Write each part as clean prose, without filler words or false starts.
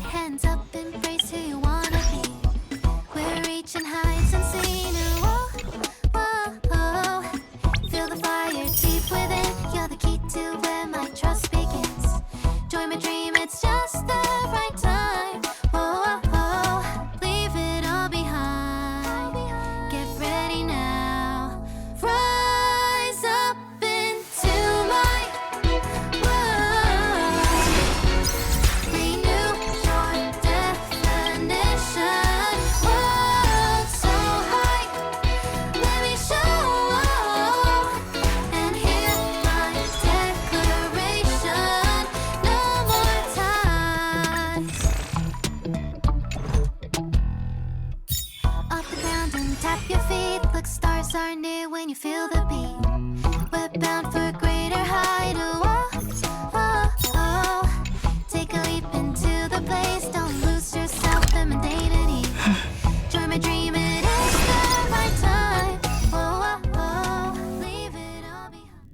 Hands up, embrace who you wanna be. We're reaching heights unseen. Whoa, whoa, whoa. Feel the fire deep within. You're the key to where my trust begins. Join my dream, it's just the right time. Whoa, whoa, leave it all behind. Get ready now. Rise up into my world. Renew your definition. World so high, let me show. And hear my declaration. No more ties. Off the ground and tap your feet. Look, stars are near when you feel the beat. We're bound for a greater height. Oh, oh, oh. Take a leap into the place. Don't lose yourself in mundanity. Join my dream, it is the right time. Oh, oh, oh. Leave it all behind.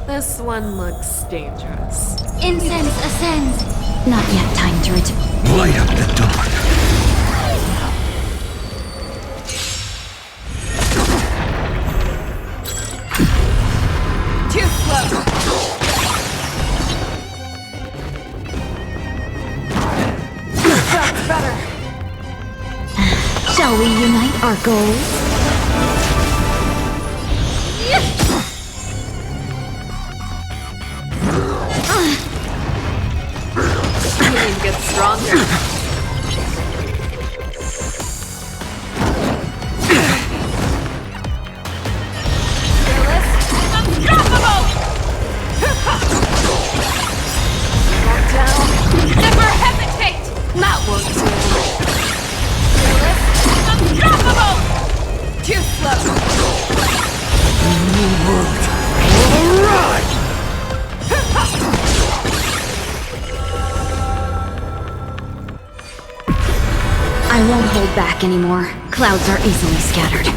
This one looks dangerous. Incense ascends. Not yet time to return. Light up the dark. Too slow. That's better. Shall we unite our goals? Feeling gets stronger. Fearless, unstoppable! Back down. Never hesitate! That won't do. Fearless, unstoppable! Too slow. New world. Alright! I won't hold back anymore. Clouds are easily scattered.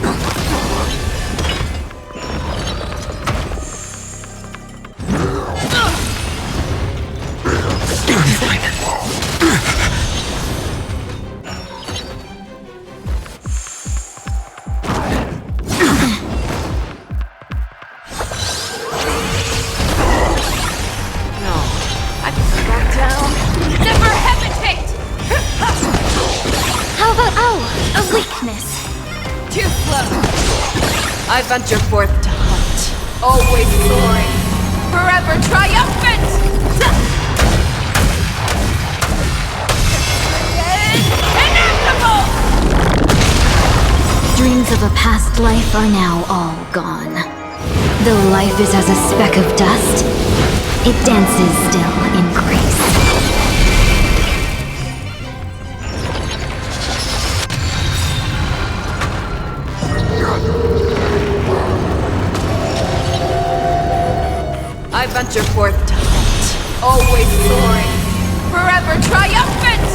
No, I can go back down. Never hesitate! How about a weakness? Too slow. I venture forth to hunt, always soaring, forever triumphant! Inevitable! Dreams of a past life are now all gone. Though life is as a speck of dust, it dances still in grace. I venture forth to hunt, always soaring, forever triumphant!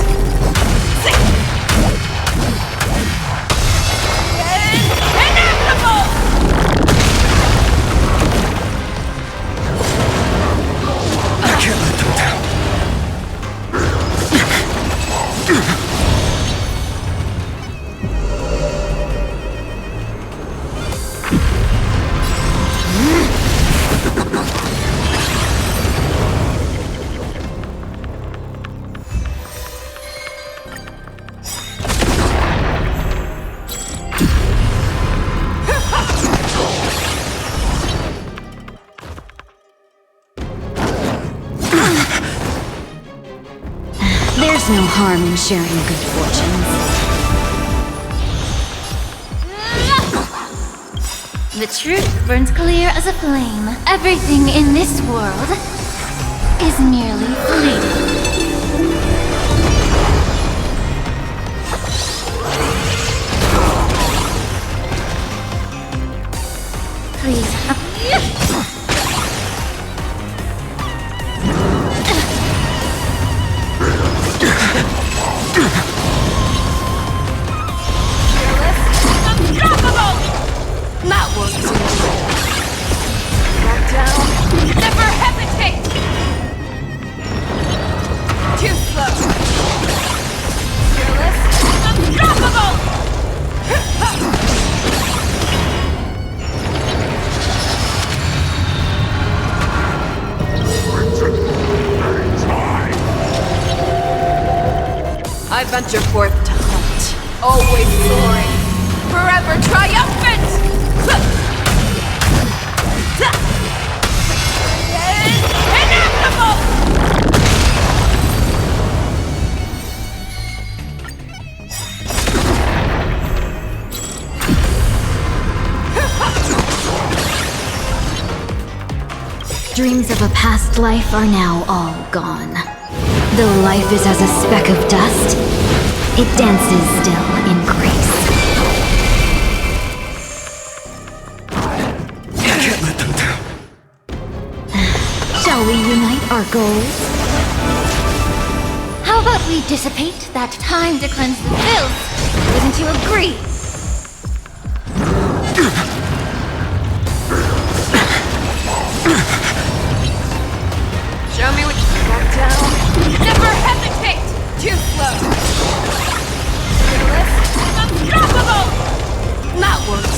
Inevitable! I can't let them down. There's no harm in sharing good fortunes. The truth burns clear as a flame. Everything in this world is merely fleeting. I venture forth to hunt, always soaring, forever triumphant! Inevitable! Dreams of a past life are now all gone. Though life is as a speck of dust, it dances still in grace. I can't let them down. Shall we unite our goals? How about we dissipate that time to cleanse the filth? Wouldn't you agree? Show me what you got down. Never hesitate! Too slow! Fearless, unstoppable! That works.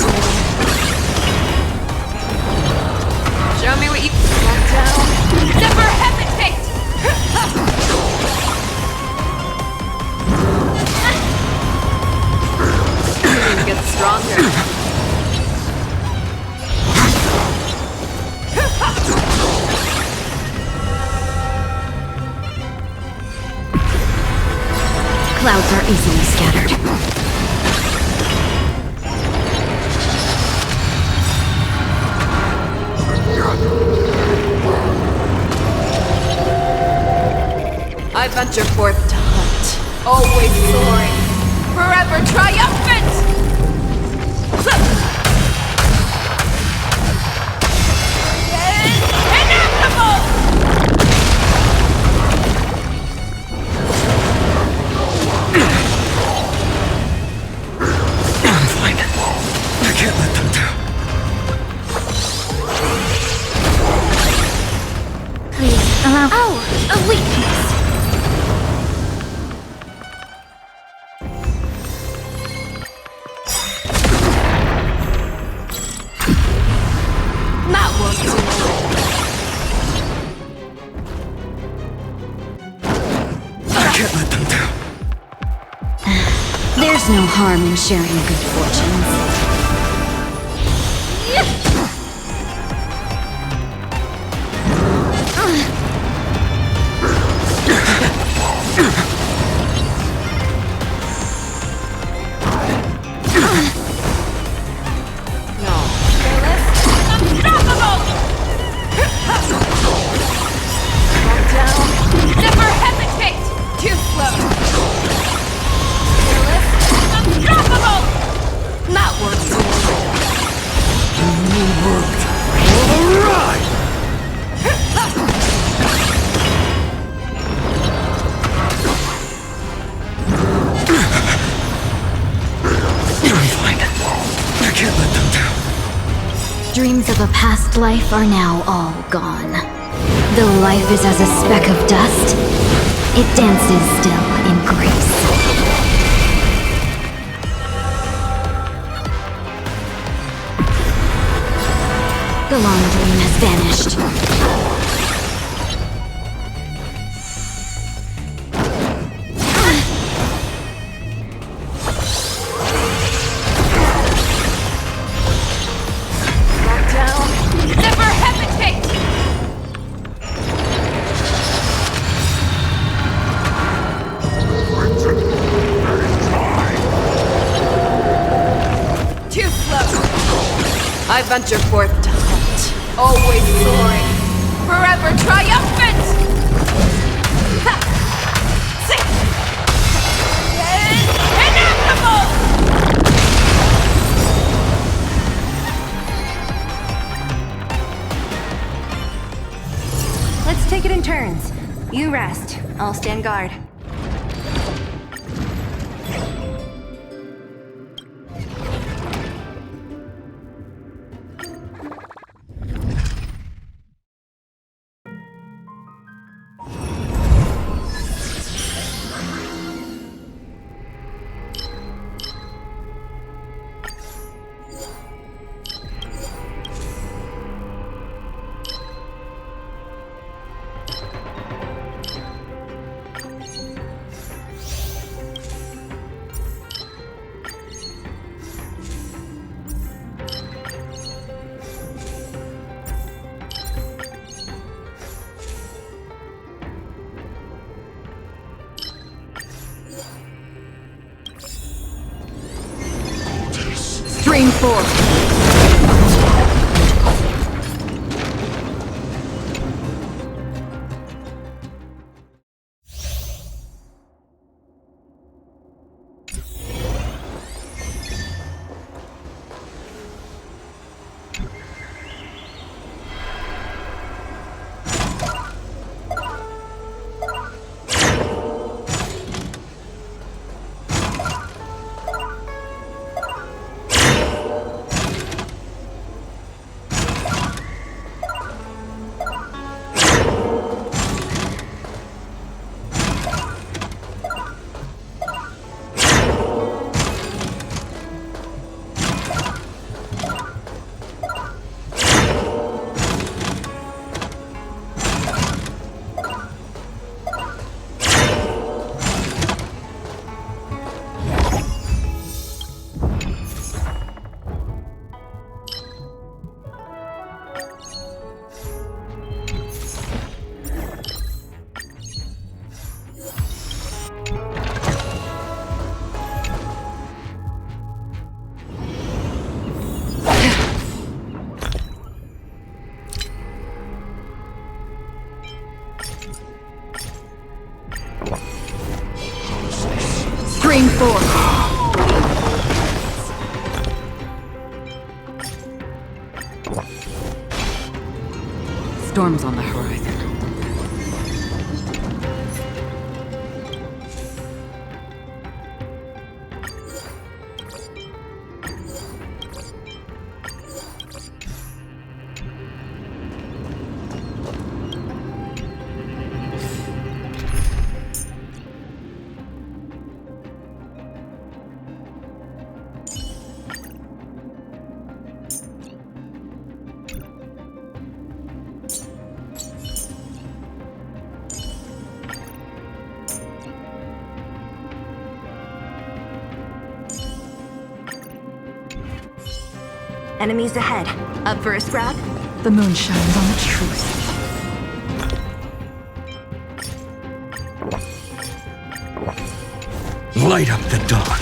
Show me what you got down. Never hesitate! You get stronger. Clouds are easily scattered. I venture forth to hunt, always soaring, forever triumphant! Inevitable! I'm fine. I can't let them down. Please allow. Oh, a weakness. That works. I can't let them down. There's no harm in sharing good fortunes. No. Fearless, unstoppable! Back down. Never hesitate! Too slow. Fearless, unstoppable! That works. All right! I'm fine. I can't let them down. Dreams of a past life are now all gone. Though life is as a speck of dust, it dances still in grace. The long dream has vanished. Back down. Never hesitate! Too slow. I venture forth to hunt, always soaring, forever triumphant! Ha! See! Inevitable! Let's take it in turns. You rest. I'll stand guard. Spring forth. Storms on the horizon. Enemies ahead. Up for a scrap? The moon shines on the truth. Light up the dawn.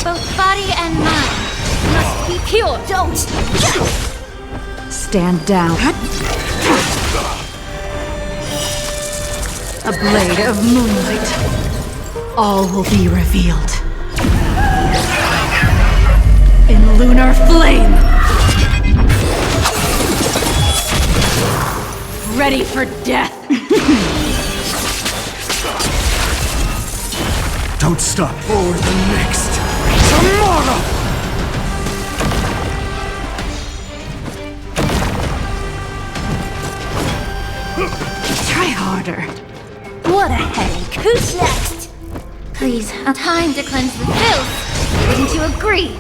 Both body and mind must be pure. Don't! Stand down. A blade of moonlight. All will be revealed. In lunar flame. Ready for death. Don't stop. For the next tomorrow! Try harder. What a headache. Who's next? Please, time to cleanse the filth. Wouldn't you agree?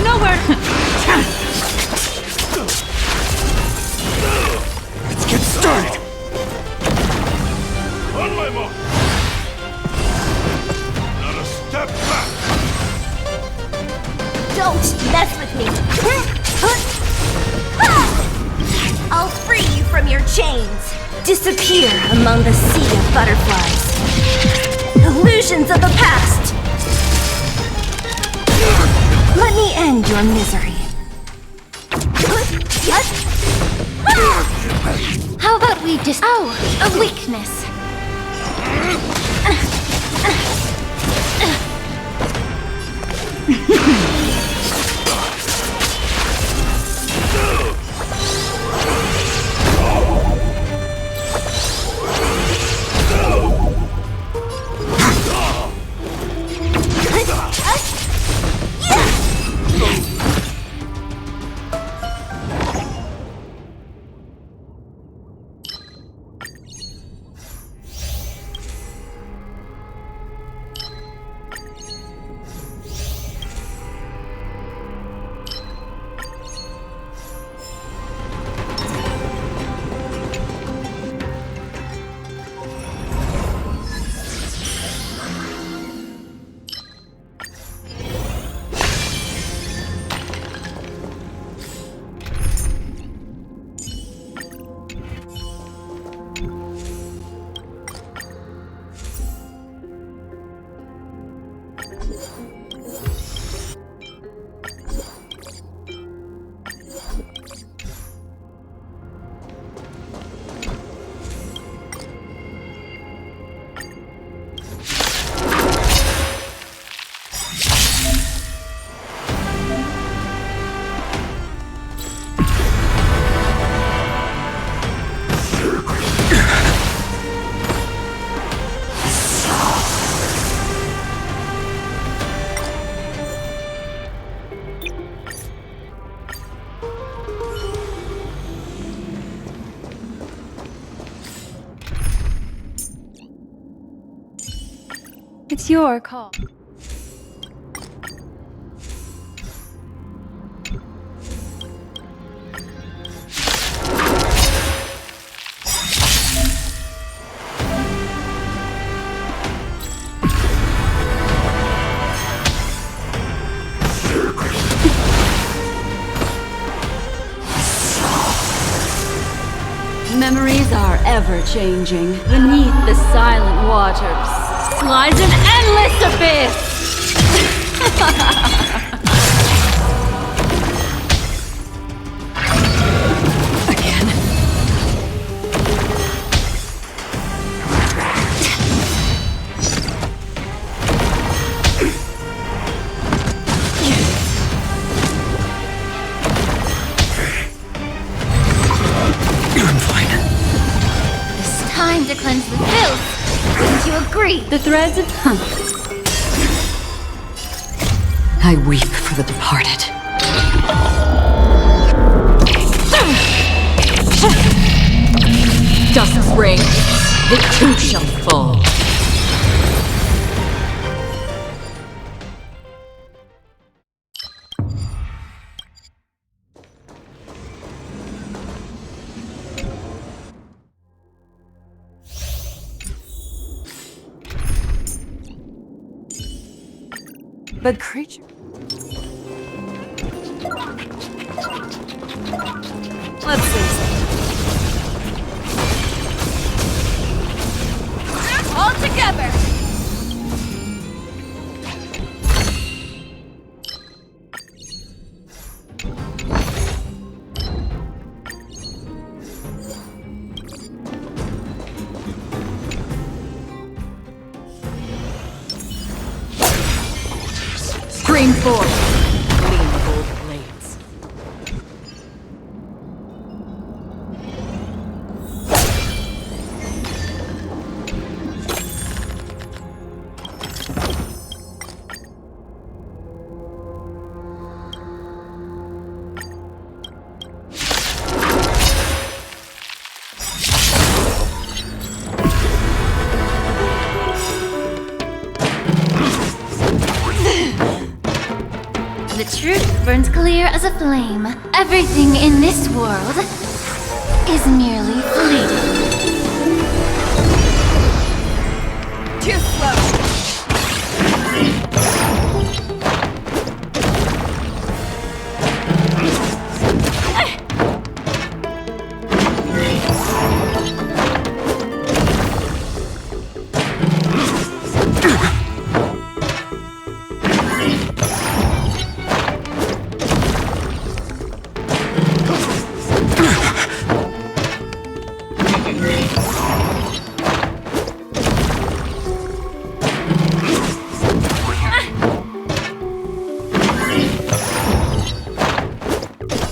Nowhere. Let's get started! On my mark! Not a step back! Don't mess with me. I'll free you from your chains. Disappear among the sea of butterflies. Illusions of the past. Let me end your misery. How about we just... Oh, a weakness. It's your call. Memories are ever-changing. Beneath the silent waters lies an endless abyss! Again. I'm fine. It's time to cleanse the filth. Wouldn't you agree? The threads of... I weep for the departed. Dust reigns, it too shall fall. But creature. Let's see. All together! Scream forth, gleam gold blades. The truth burns clear as a flame. Everything in this world is merely fleeting. Too slow.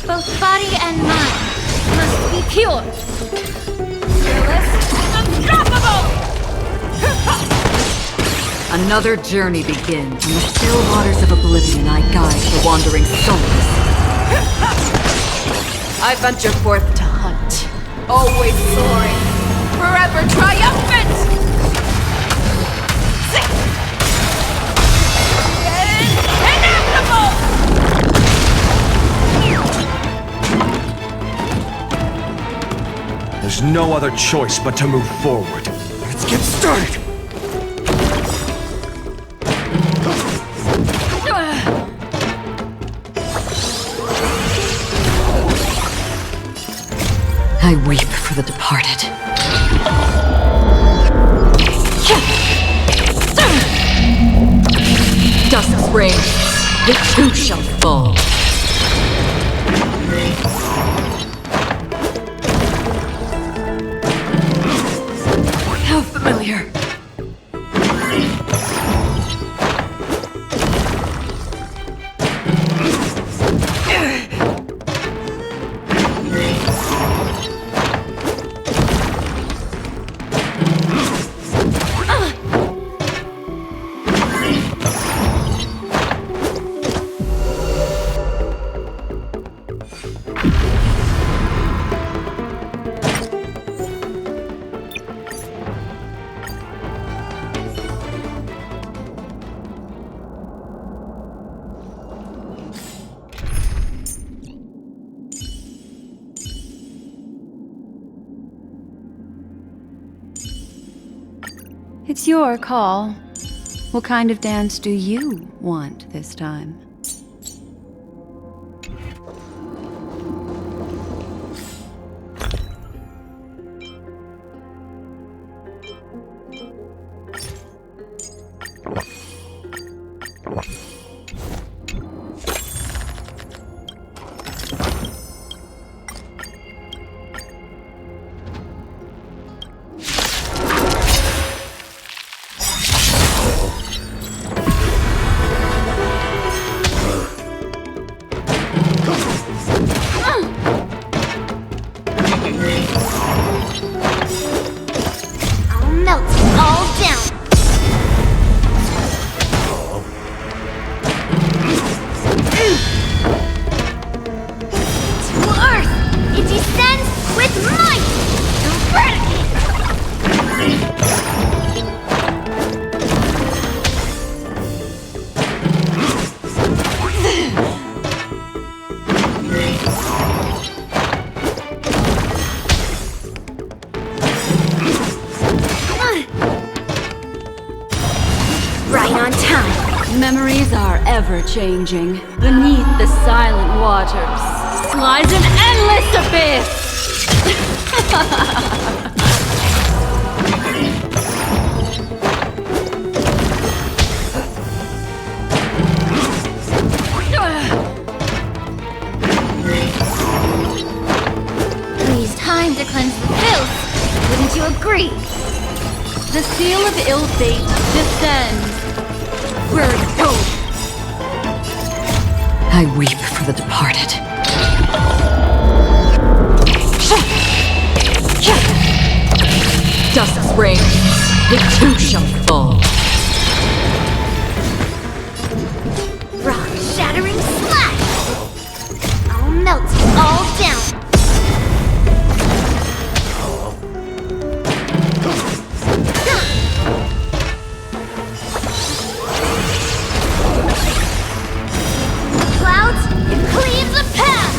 Both body and mind must be pure. Another journey begins. In the still waters of oblivion, I guide the wandering souls. I venture forth to hunt. Always soaring. Forever triumphant! Inevitable! There's no other choice but to move forward. Let's get started! I weep for the departed. Dust reigns, it too shall fall. How familiar. It's your call. What kind of dance do you want this time? I'll melt it all down. To Earth, it descends with might. Right on time. Memories are ever changing. Beneath the silent waters lies an endless abyss! Please, time to cleanse the filth. Wouldn't you agree? The seal of ill fate descends. Where it goes. I weep for the departed. Dusk's reign, it too shall fall. Rock shattering slash. I'll melt it all down. Clouds, it cleaves a path.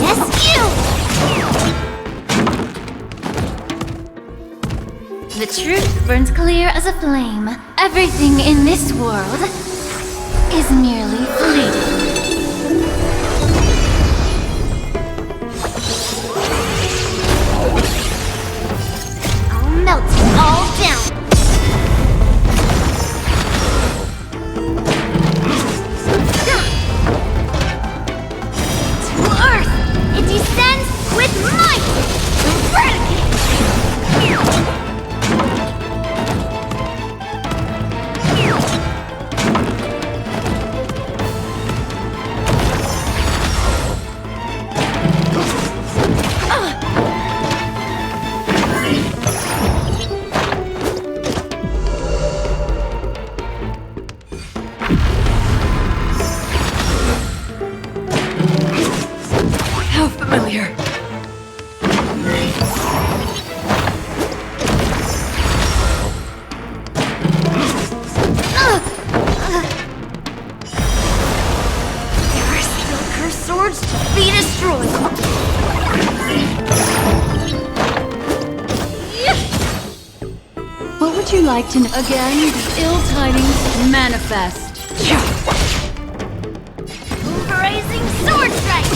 Yes, you! The truth burns clear as a flame. Everything in this world is merely fleeting. I'll melt it all down. To Earth, it descends with might. Eradicate. How familiar. There are still cursed swords to be destroyed. What would you like to know? Again, the ill tidings manifest. Brazen sword strike.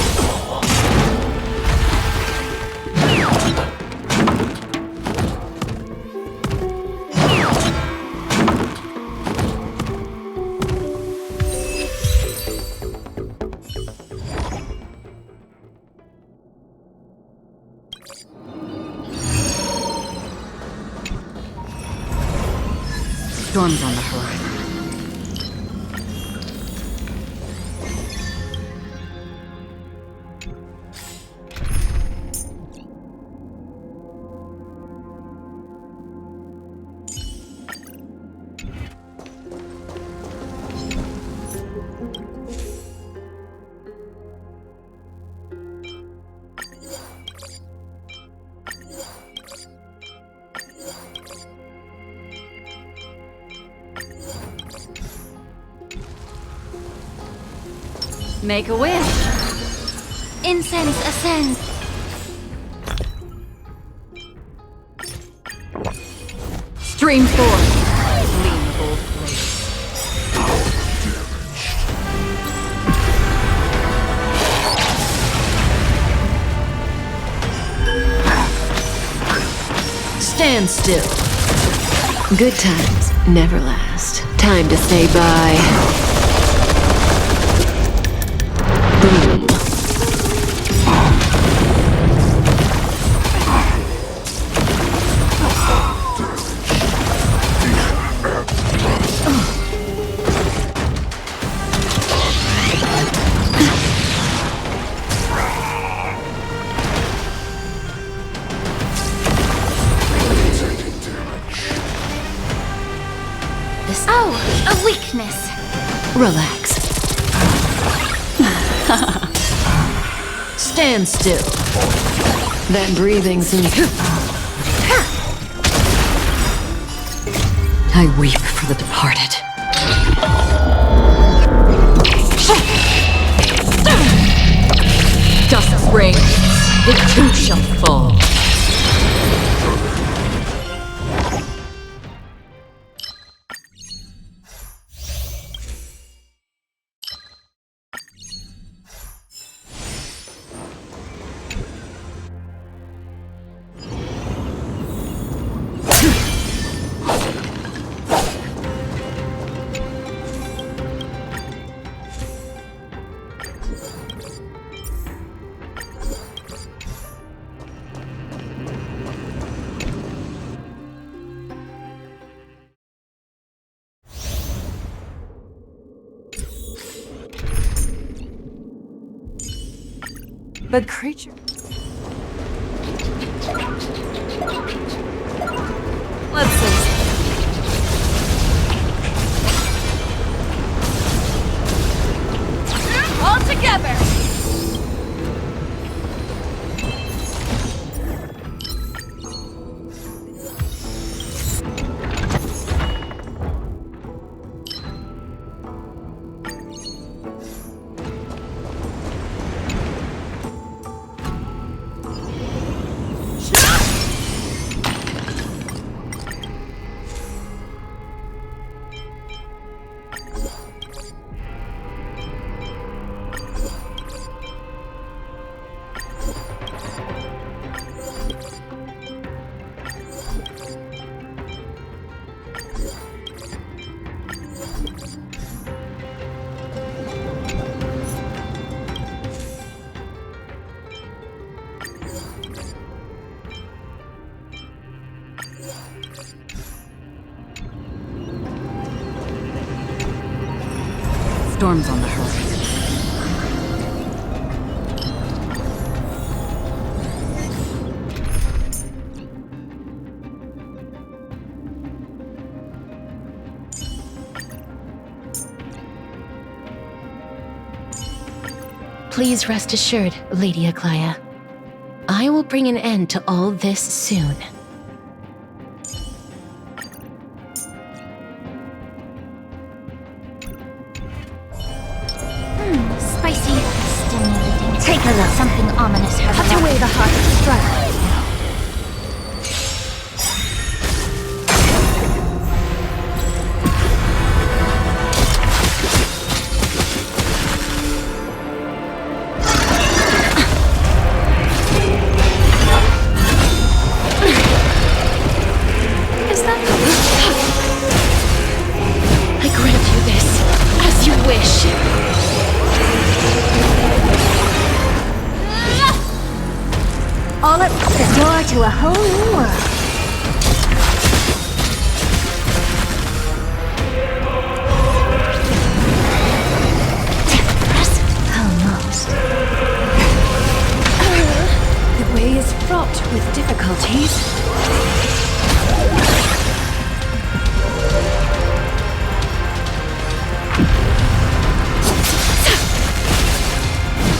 Storm's on the horizon. Make a wish. Incense ascends. Stream forth. Gleamable flame. Stand still. Good times never last. Time to say bye. Boom. Oh, a weakness. Relax. Stand still. That breathing's in. I weep for the departed. Dust rain. It too shall fall. The creature. Let's see. All together! Storm's on the horizon. Please rest assured, Lady Aglaya. I will bring an end to all this soon. Spicy, stimulating. Take a look. Something ominous has Cut away the heart of strife. I grant you this, as you wish. All up the door to a whole new world. Almost. The way is fraught with difficulties.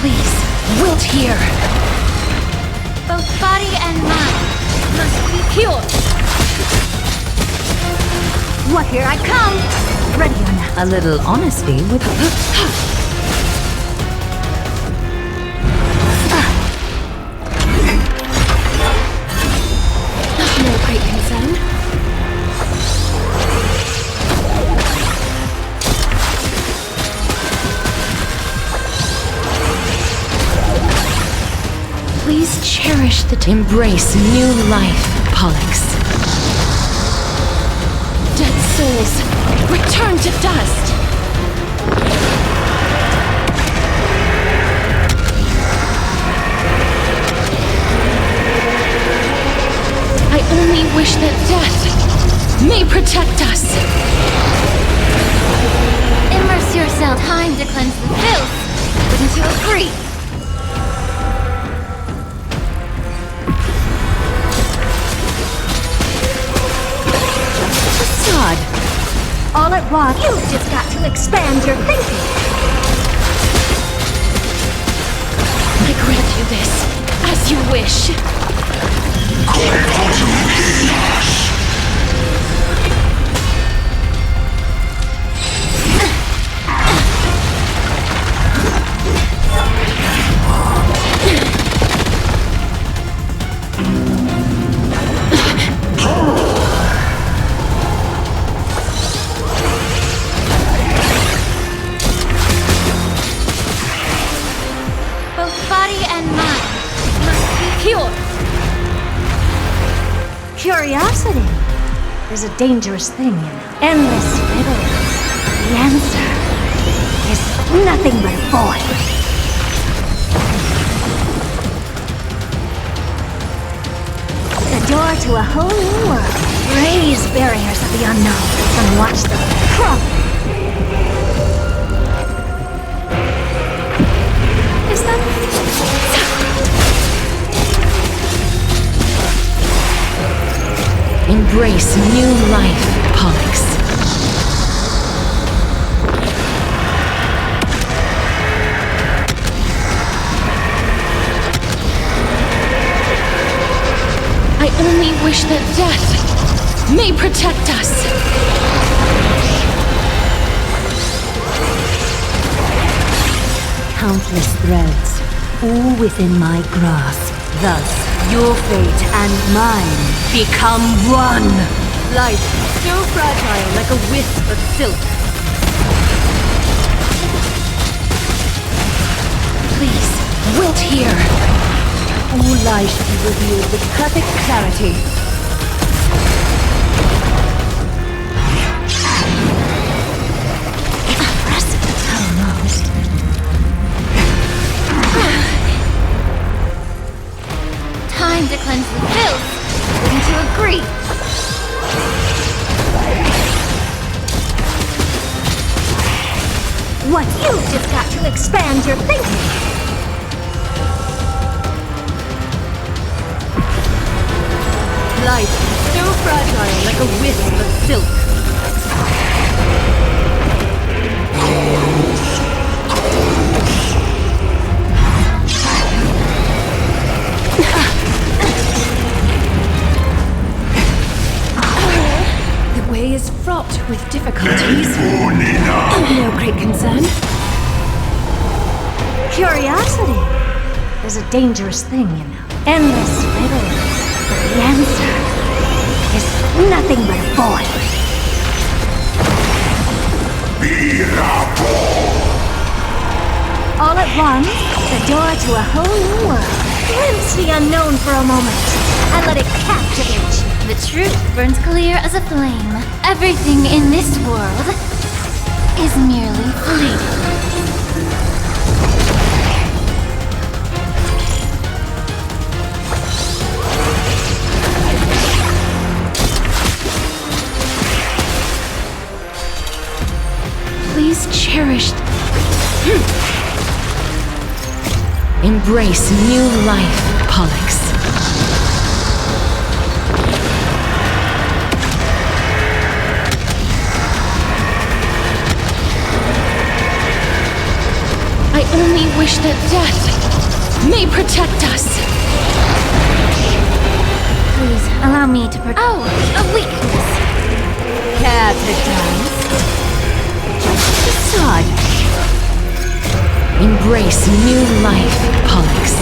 Please, wilt here. Both body and mind must be pure. What, here I come! Ready or not? A little honesty would. Please cherish the embrace new life, Pollux. Dead souls, return to dust! I only wish that death may protect us. Immerse yourself. Time to cleanse the filth. Wouldn't you agree? Facade. All at once, you've just got to expand your thinking. I grant you this, as you wish. Both body and mind must be pure. Curiosity is a dangerous thing, you know. Endless riddles. The answer is nothing but a void. The door to a whole new world. Raise barriers of the unknown and watch them crumble. Is that... Embrace new life, Pollux. I only wish that death may protect us. Countless threads, all within my grasp. Thus, your fate and mine become one. Life, so fragile like a wisp of silk. Please, wilt here. All life be revealed with perfect clarity. Impressive, almost. Time to cleanse the filth. Wouldn't you agree? What? You've just got to expand your thinking. Life, so fragile like a wisp of silk. The way is fraught with difficulties. No great concern. Curiosity is a dangerous thing, you know. Endless riddles. The answer is nothing but a void. All at once, the door to a whole new world. Glimpse the unknown for a moment, and let it captivate you. The truth burns clear as a flame. Everything in this world is merely fleeting. Please cherish. Embrace new life, Pollux. I only wish that death may protect us. Please allow me to Oh, a weakness. Care to dance? Facade. Embrace new life, Pollux.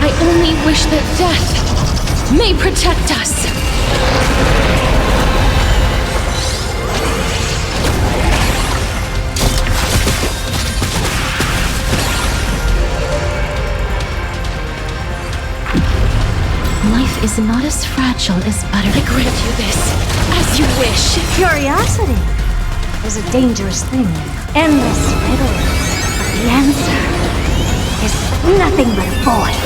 I only wish that death may protect us. potential is but I grant you this, as you wish. Curiosity is a dangerous thing. Endless riddles. But the answer is nothing but a void.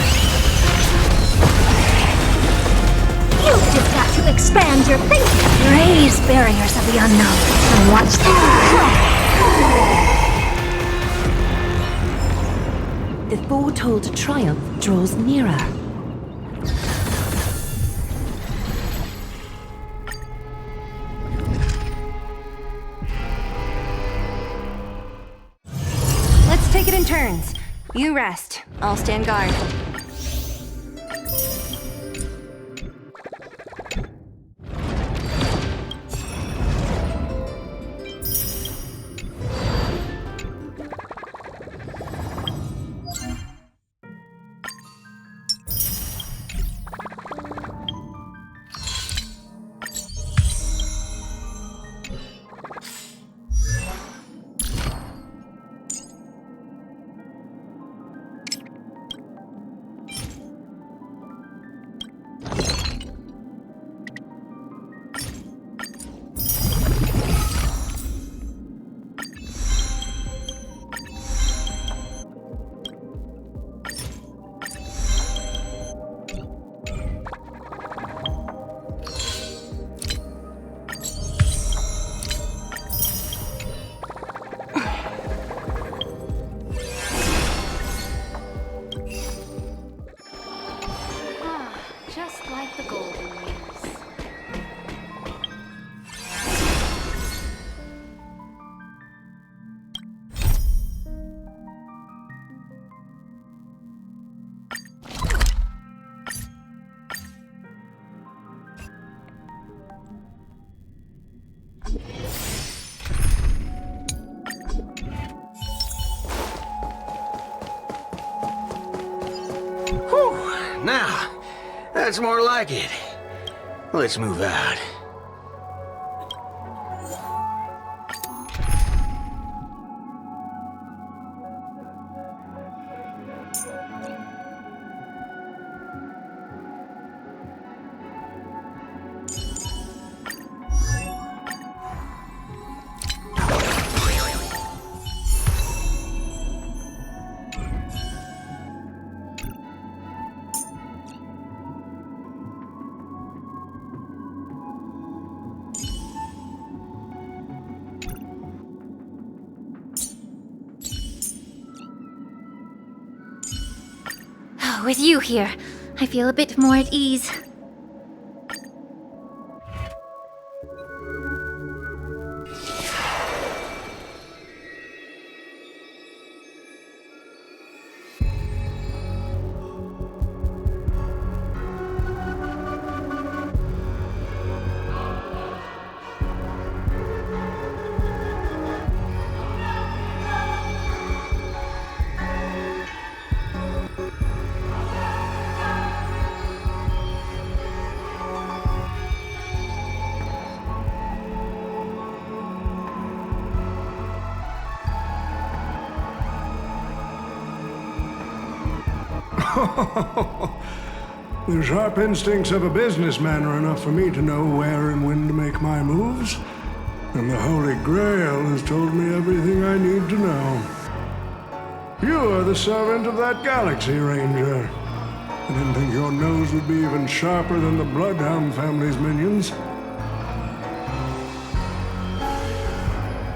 You've just got to expand your thinking. Raise barriers of the unknown and watch them crack. The foretold triumph draws nearer. Let's take it in turns. You rest. I'll stand guard. Just like the golden years. Now, that's more like it. Let's move out. With you here, I feel a bit more at ease. The sharp instincts of a businessman are enough for me to know where and when to make my moves. And the Holy Grail has told me everything I need to know. You are the servant of that Galaxy Ranger. I didn't think your nose would be even sharper than the Bloodhound family's minions.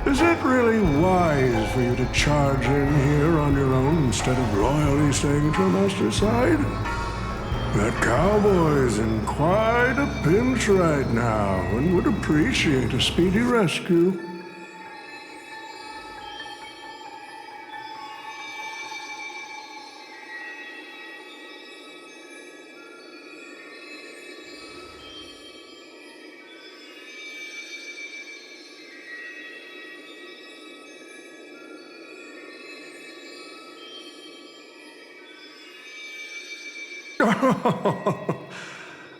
Is it really wise for you to charge in here on your own instead of loyally staying at your master's side? That cowboy's in quite a pinch right now and would appreciate a speedy rescue.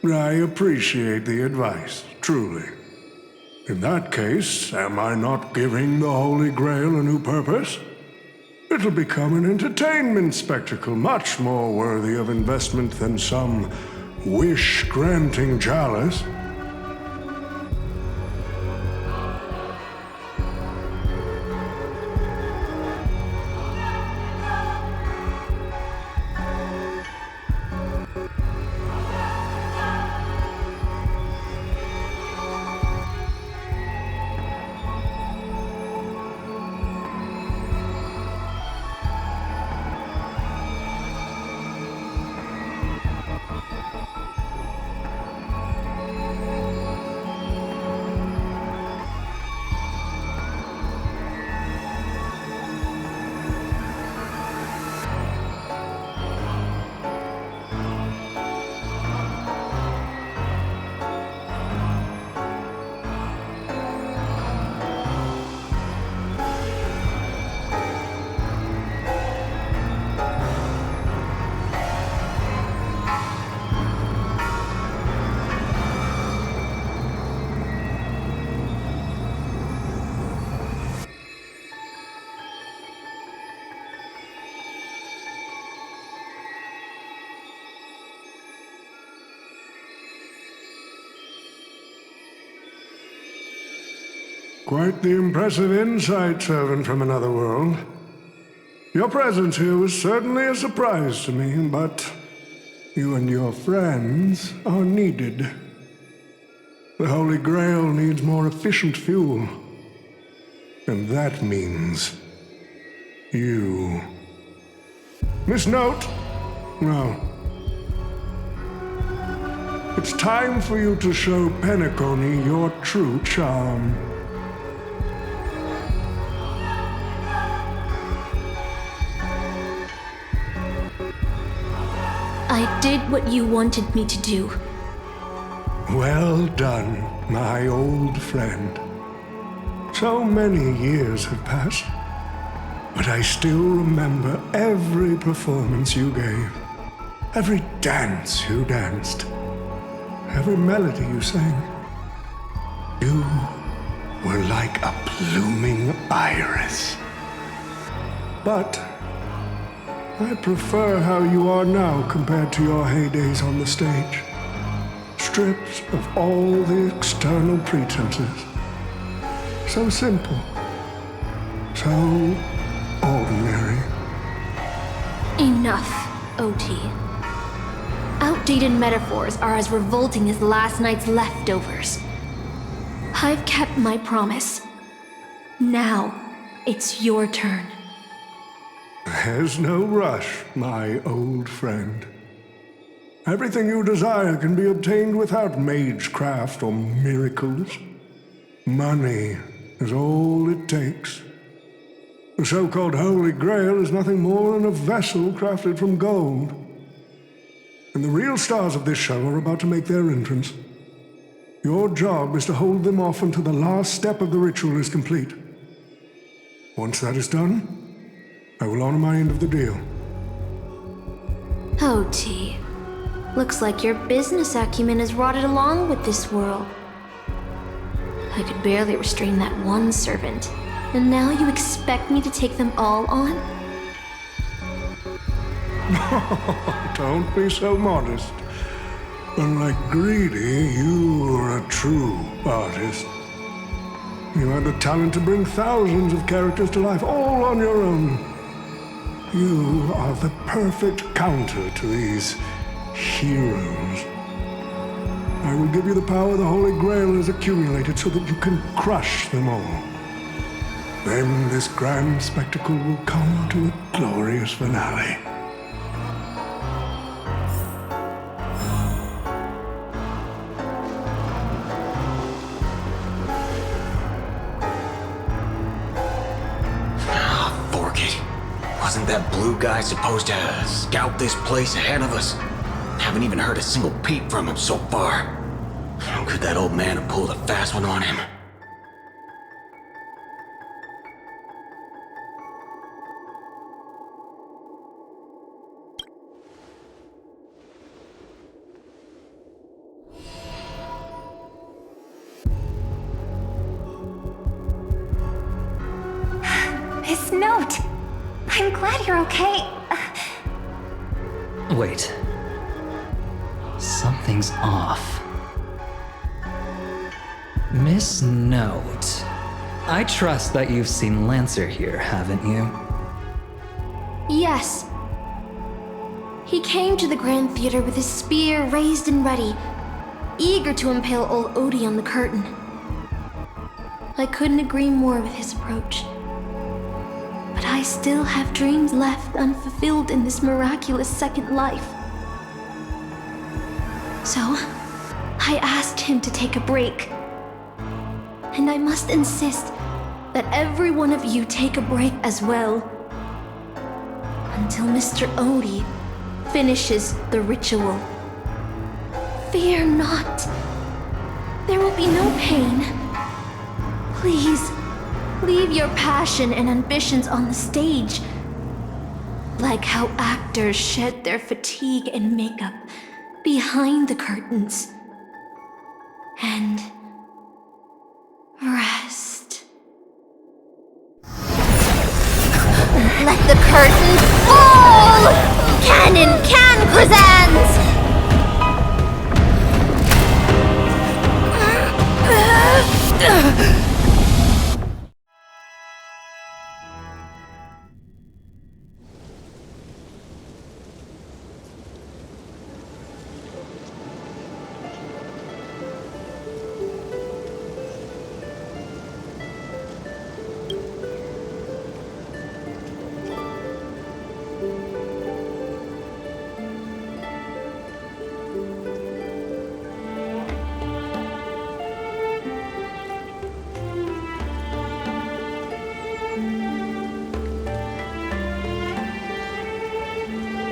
I appreciate the advice, truly. In that case, am I not giving the Holy Grail a new purpose? It'll become an entertainment spectacle much more worthy of investment than some wish-granting chalice. Quite the impressive insight, servant from another world. Your presence here was certainly a surprise to me, but you and your friends are needed. The Holy Grail needs more efficient fuel. And that means you. Miss Note? No. It's time for you to show Penacony your true charm. I did what you wanted me to do. Well done, my old friend. So many years have passed, but I still remember every performance you gave, every dance you danced, every melody you sang. You were like a blooming iris. But I prefer how you are now compared to your heydays on the stage. Stripped of all the external pretenses. So simple. So ordinary. Enough, OT. Outdated metaphors are as revolting as last night's leftovers. I've kept my promise. Now, it's your turn. There's no rush, my old friend. Everything you desire can be obtained without magecraft or miracles. Money is all it takes. The so-called Holy Grail is nothing more than a vessel crafted from gold. And the real stars of this show are about to make their entrance. Your job is to hold them off until the last step of the ritual is complete. Once that is done, I will honor my end of the deal. OT. Looks like your business acumen has rotted along with this world. I could barely restrain that one servant, and now you expect me to take them all on? Don't be so modest. Unlike Greedy, you are a true artist. You had the talent to bring thousands of characters to life all on your own. You are the perfect counter to these heroes. I will give you the power the Holy Grail has accumulated so that you can crush them all. Then this grand spectacle will come to a glorious finale. Wasn't that blue guy supposed to scout this place ahead of us? Haven't even heard a single peep from him so far. Could that old man have pulled a fast one on him? Miss Note! I'm glad you're okay. Wait. Some something's off. Miss Note, I trust that you've seen Lancer here, haven't you? Yes. He came to the Grand Theater with his spear raised and ready, eager to impale old Odie on the curtain. I couldn't agree more with his approach. But I still have dreams left unfulfilled in this miraculous second life. So, I asked him to take a break. And I must insist that every one of you take a break as well. Until Mr. Odie finishes the ritual. Fear not. There will be no pain. Please, leave your passion and ambitions on the stage. Like how actors shed their fatigue and makeup behind the curtains. And rest. Let the curtain fall! Cannon can present!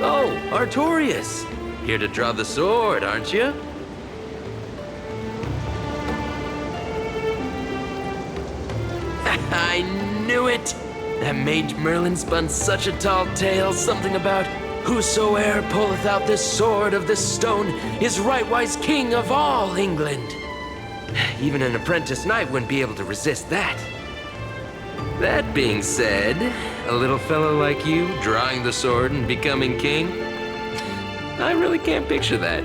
Oh, Artorias! Here to draw the sword, aren't you? I knew it! That mage Merlin spun such a tall tale, something about whosoe'er pulleth out this sword of this stone is rightwise king of all England. Even an apprentice knight wouldn't be able to resist that. That being said, a little fellow like you drawing the sword and becoming king, I really can't picture that.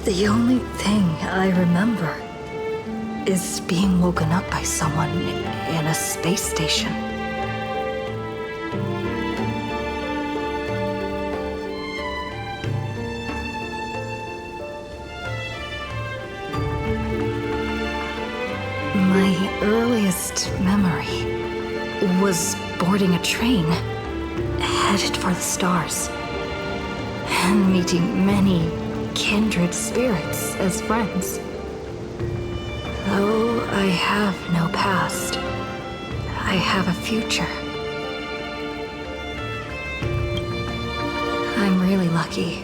The only thing I remember is being woken up by someone in a space station. My earliest memory was boarding a train, headed for the stars, and meeting many kindred spirits as friends. Though I have no past, I have a future. I'm really lucky.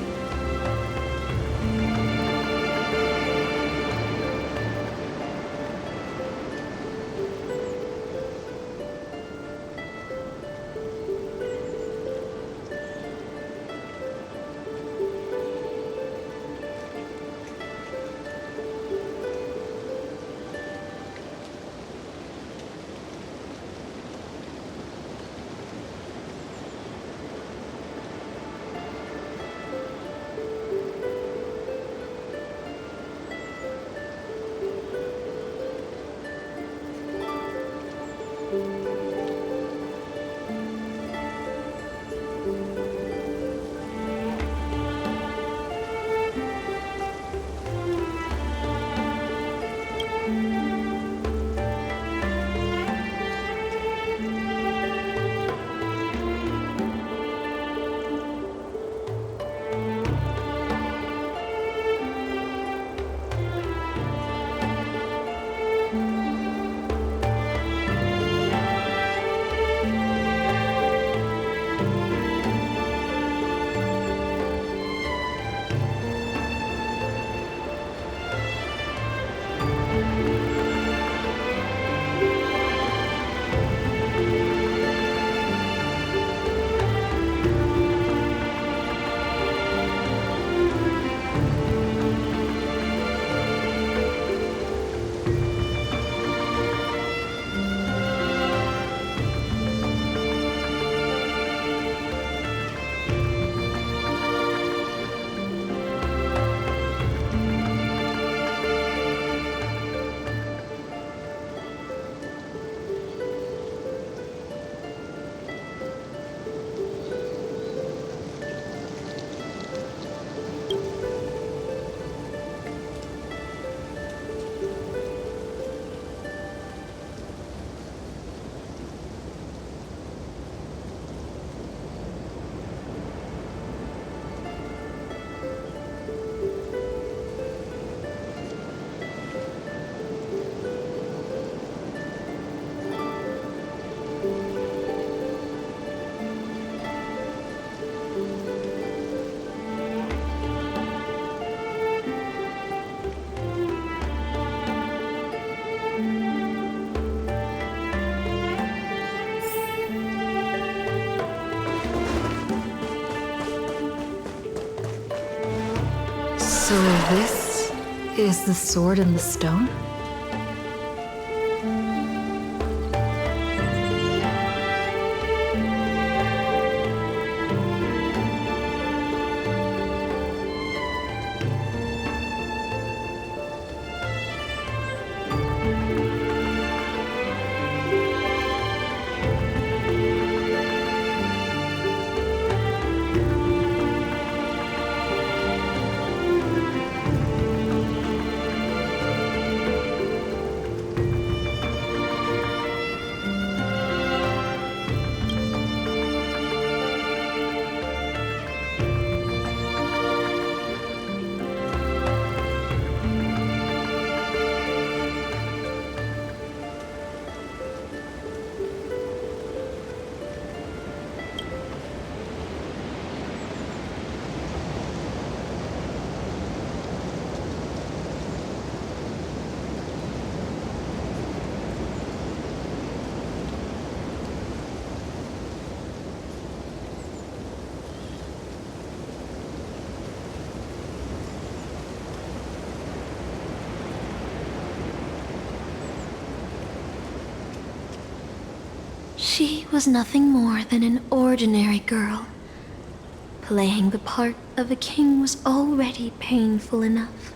So this is the sword in the stone? She was nothing more than an ordinary girl. Playing the part of a king was already painful enough.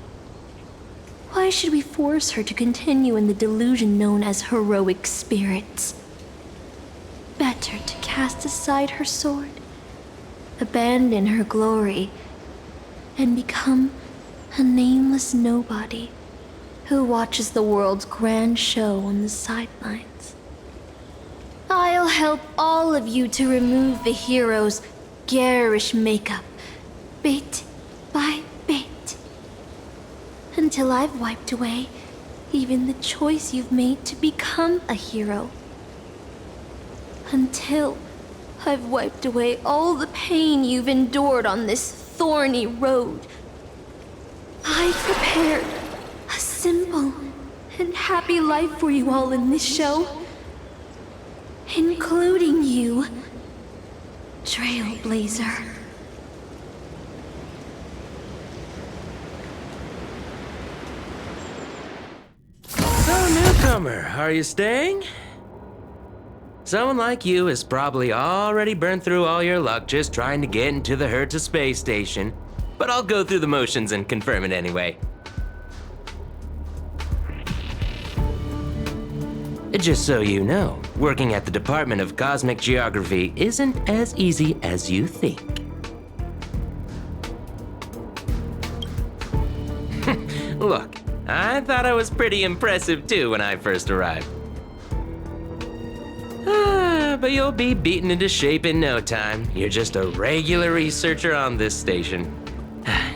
Why should we force her to continue in the delusion known as heroic spirits? Better to cast aside her sword, abandon her glory, and become a nameless nobody who watches the world's grand show on the sidelines. I'll help all of you to remove the hero's garish makeup, bit by bit, until I've wiped away even the choice you've made to become a hero. Until I've wiped away all the pain you've endured on this thorny road. I've prepared a simple and happy life for you all in this show, including you, Trailblazer. So, newcomer, are you staying? Someone like you has probably already burned through all your luck just trying to get into the Herta space station, but I'll go through the motions and confirm it anyway. Just so you know, working at the Department of Cosmic Geography isn't as easy as you think. Look, I thought I was pretty impressive too when I first arrived. But you'll be beaten into shape in no time. You're just a regular researcher on this station.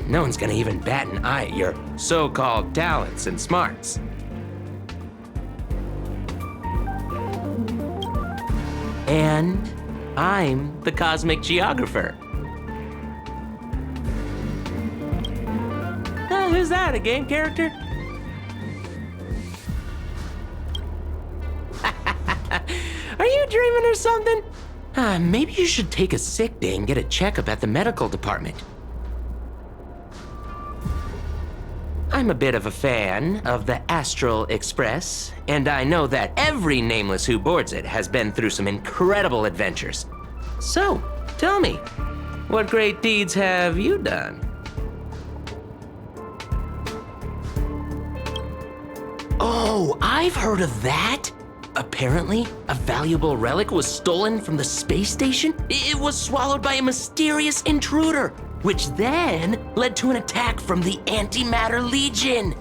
No one's gonna even bat an eye at your so-called talents and smarts. And I'm the Cosmic Geographer. Who's that, a game character? Are you dreaming or something? Maybe you should take a sick day and get a checkup at the medical department. I'm a bit of a fan of the Astral Express, and I know that every nameless who boards it has been through some incredible adventures. So, tell me, what great deeds have you done? Oh, I've heard of that! Apparently, a valuable relic was stolen from the space station. It was swallowed by a mysterious intruder, which then led to an attack from the Antimatter Legion.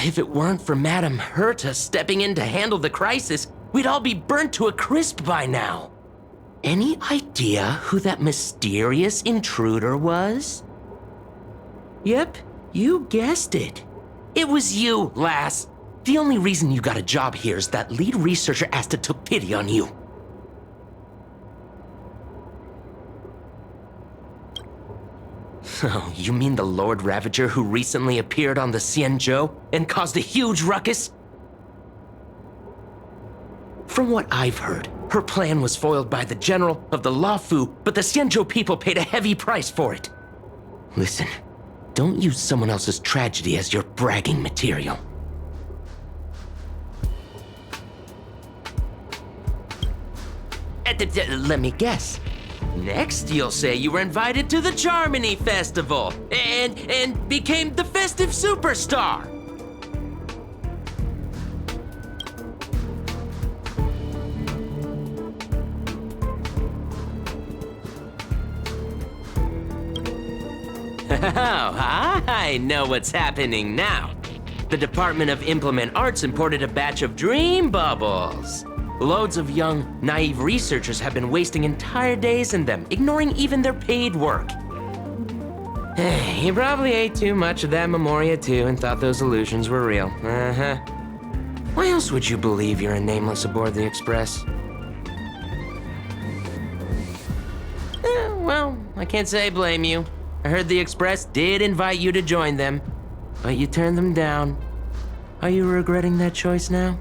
If it weren't for Madame Herta stepping in to handle the crisis, we'd all be burnt to a crisp by now. Any idea who that mysterious intruder was? Yep, you guessed it. It was you, lass. The only reason you got a job here is that lead researcher Asta took pity on you. Oh, you mean the Lord Ravager who recently appeared on the Xianzhou and caused a huge ruckus? From what I've heard, her plan was foiled by the general of the Luofu, but the Xianzhou people paid a heavy price for it. Listen, don't use someone else's tragedy as your bragging material. Let me guess. Next, you'll say you were invited to the Charmony Festival and became the festive superstar. Oh, I know what's happening now. The Department of Implement Arts imported a batch of dream bubbles. Loads of young, naive researchers have been wasting entire days in them, ignoring even their paid work. You probably ate too much of that Memoria too and thought those illusions were real. Why else would you believe you're a nameless aboard the Express? Well, I can't say I blame you. I heard the Express did invite you to join them, but you turned them down. Are you regretting that choice now?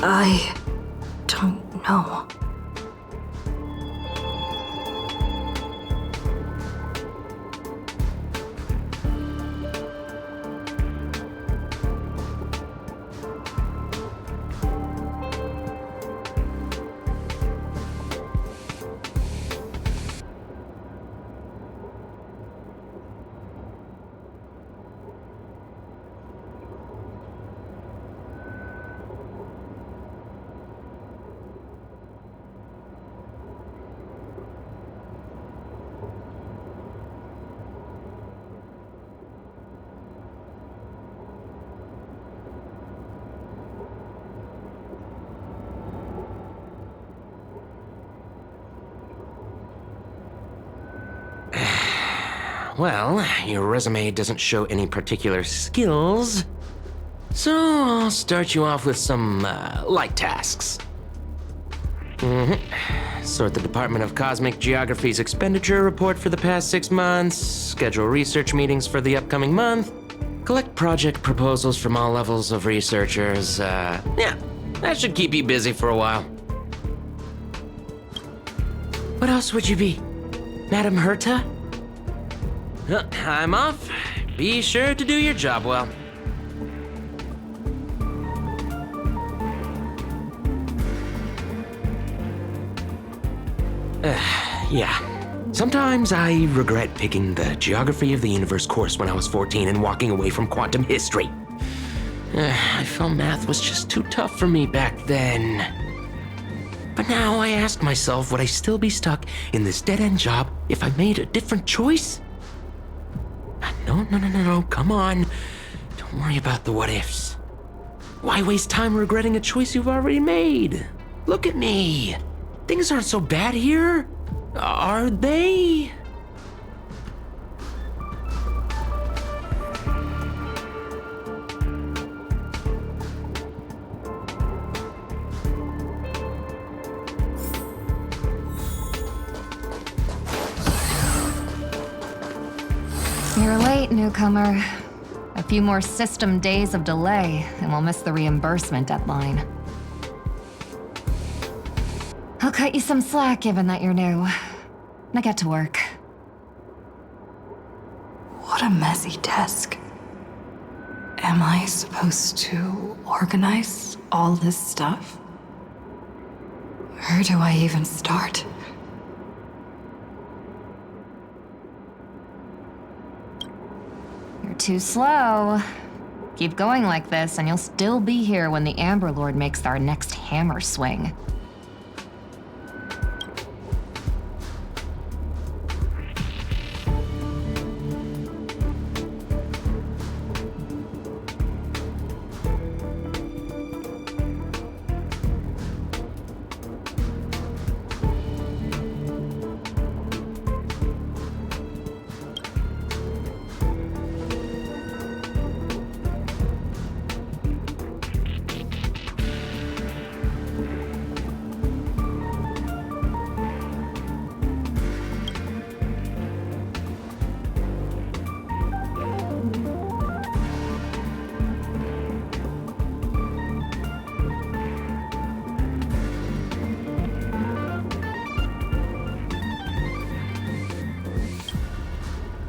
I don't know. Well, your resume doesn't show any particular skills, so I'll start you off with some light tasks. Sort the Department of Cosmic Geography's expenditure report for the past 6 months, schedule research meetings for the upcoming month, collect project proposals from all levels of researchers. Yeah, that should keep you busy for a while. What else would you be, Madam Herta? I'm off. Be sure to do your job well. Yeah. Sometimes I regret picking the Geography of the Universe course when I was 14 and walking away from quantum history. I felt math was just too tough for me back then. But now I ask myself, would I still be stuck in this dead-end job if I made a different choice? No, come on. Don't worry about the what-ifs. Why waste time regretting a choice you've already made? Look at me. Things aren't so bad here, are they? You're late, newcomer. A few more system days of delay, and we'll miss the reimbursement deadline. I'll cut you some slack given that you're new. Now get to work. What a messy desk. Am I supposed to organize all this stuff? Where do I even start? You're too slow. Keep going like this, and you'll still be here when the Amber Lord makes our next hammer swing.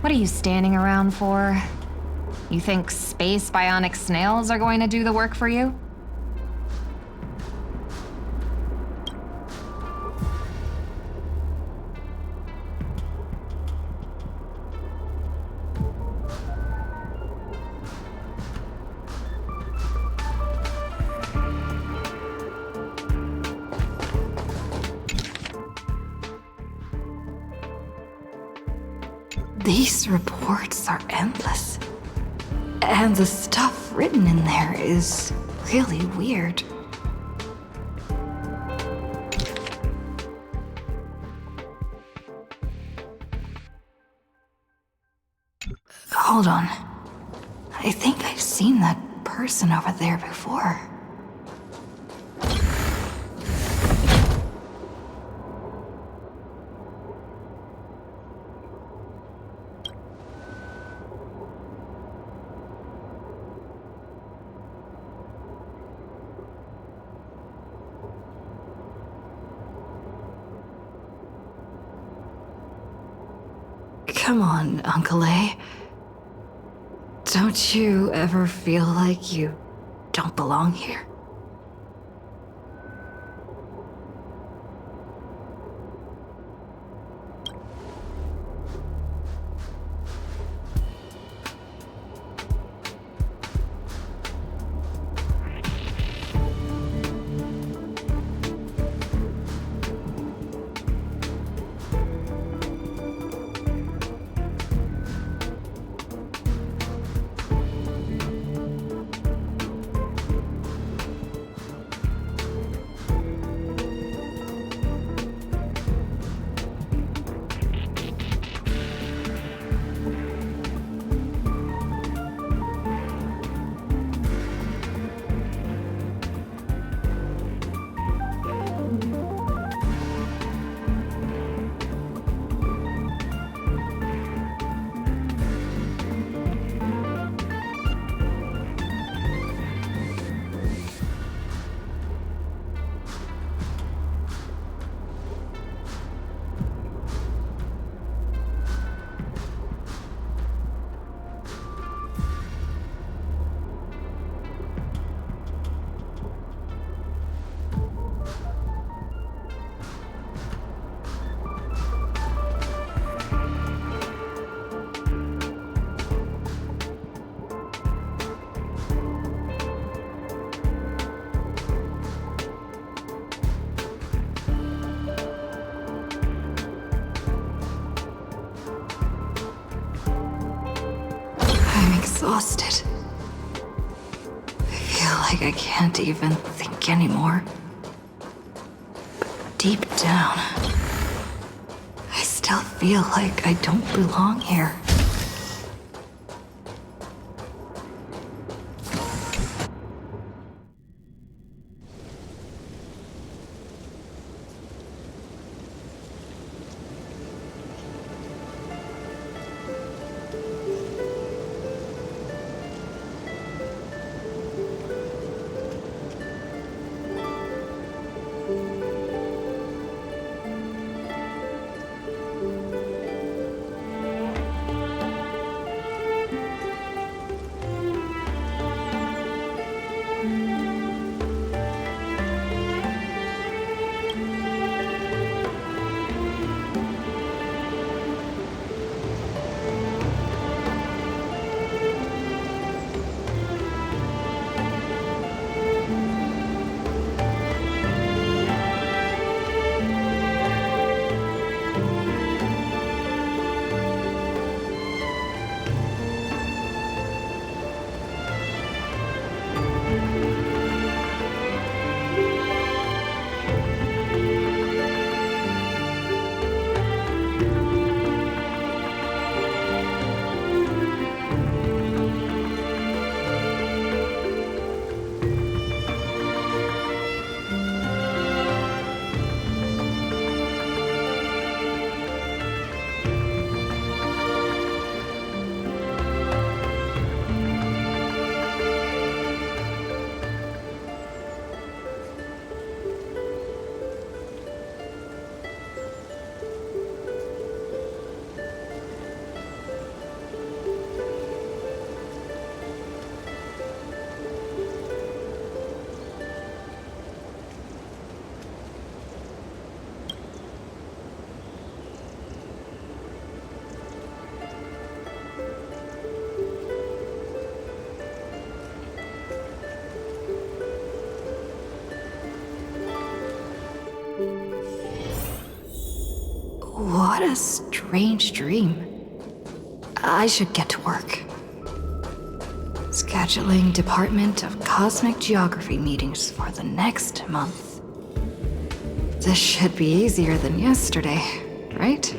What are you standing around for? You think space bionic snails are going to do the work for you? These reports are endless. And the stuff written in there is really weird. Hold on. I think I've seen that person over there before. Come on, Uncle A. Don't you ever feel like you don't belong here? exhausted. I feel like I can't even think anymore. But deep down, I still feel like I don't belong here. What a strange dream. I should get to work. Scheduling Department of Cosmic Geography meetings for the next month. This should be easier than yesterday, right?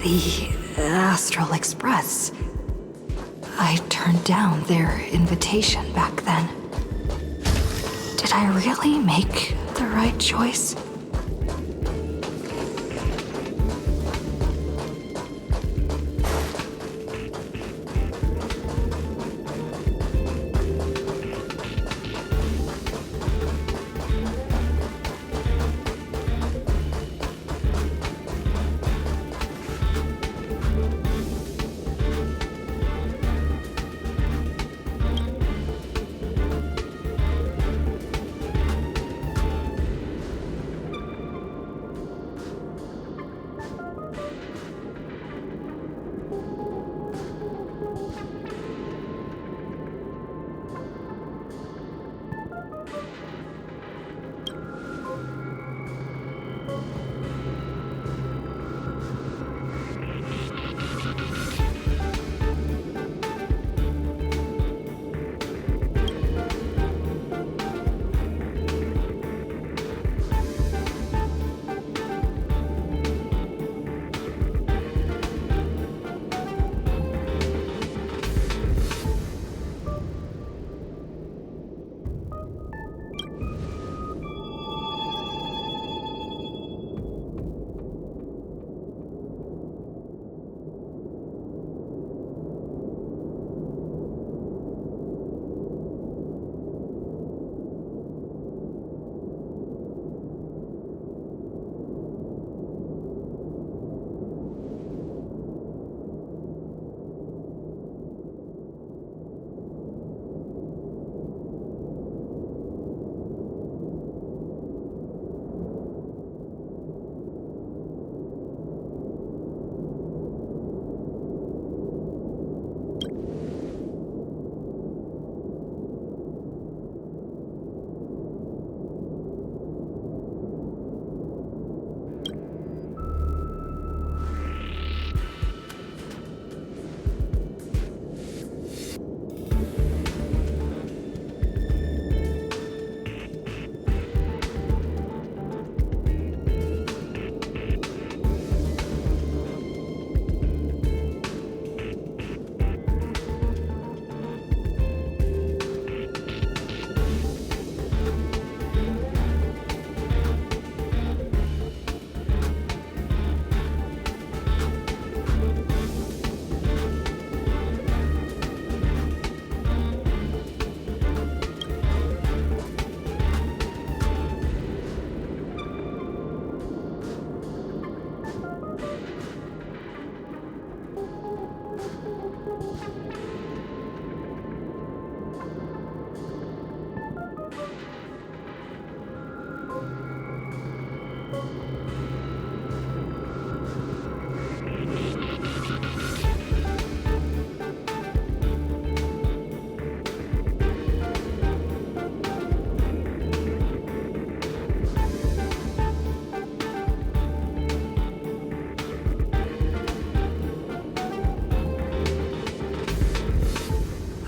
The Astral Express. I turned down their invitation back then. Did I really make the right choice?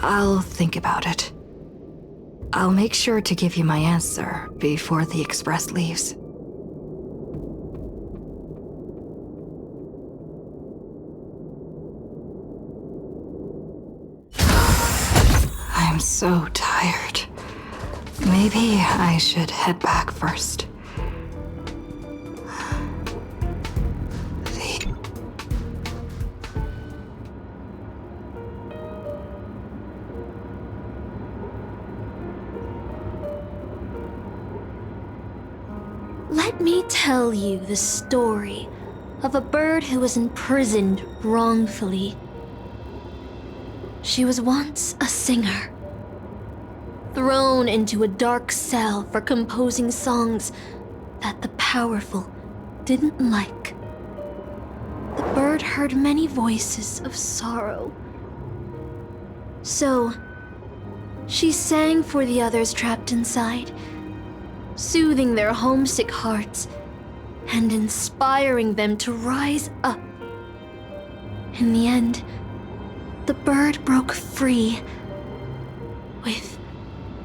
I'll think about it. I'll make sure to give you my answer before the express leaves. I'm so tired. Maybe I should head back first. Let me tell you the story of a bird who was imprisoned wrongfully. She was once a singer, thrown into a dark cell for composing songs that the powerful didn't like. The bird heard many voices of sorrow. So, she sang for the others trapped inside, soothing their homesick hearts and inspiring them to rise up. In the end, the bird broke free with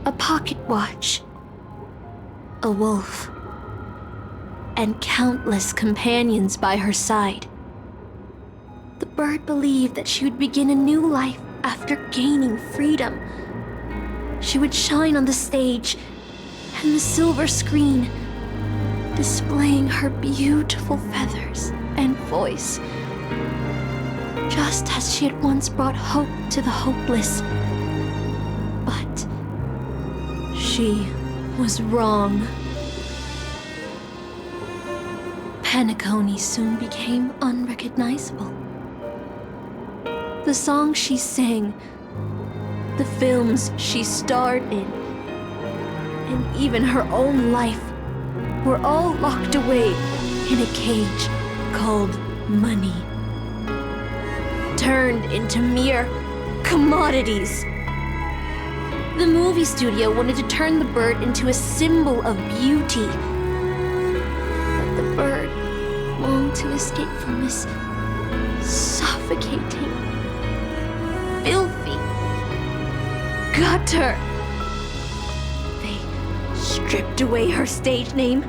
a pocket watch, a wolf, and countless companions by her side. bird believed that she would begin a new life after gaining freedom. She would shine on the stage and the silver screen, displaying her beautiful feathers and voice, just as she had once brought hope to the hopeless. But she was wrong. Penacony soon became unrecognizable. The songs she sang, the films she starred in, and even her own life were all locked away in a cage called money, turned into mere commodities. The movie studio wanted to turn the bird into a symbol of beauty, but the bird longed to escape from this suffocating, filthy gutter. They stripped away her stage name,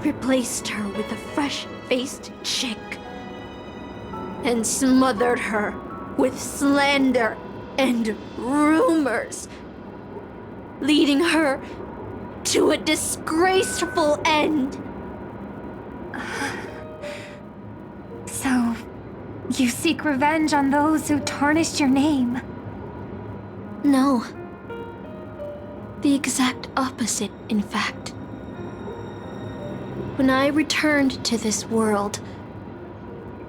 replaced her with a fresh-faced chick, and smothered her with slander and rumors, leading her to a disgraceful end. So, you seek revenge on those who tarnished your name? No. The exact opposite, in fact. When I returned to this world,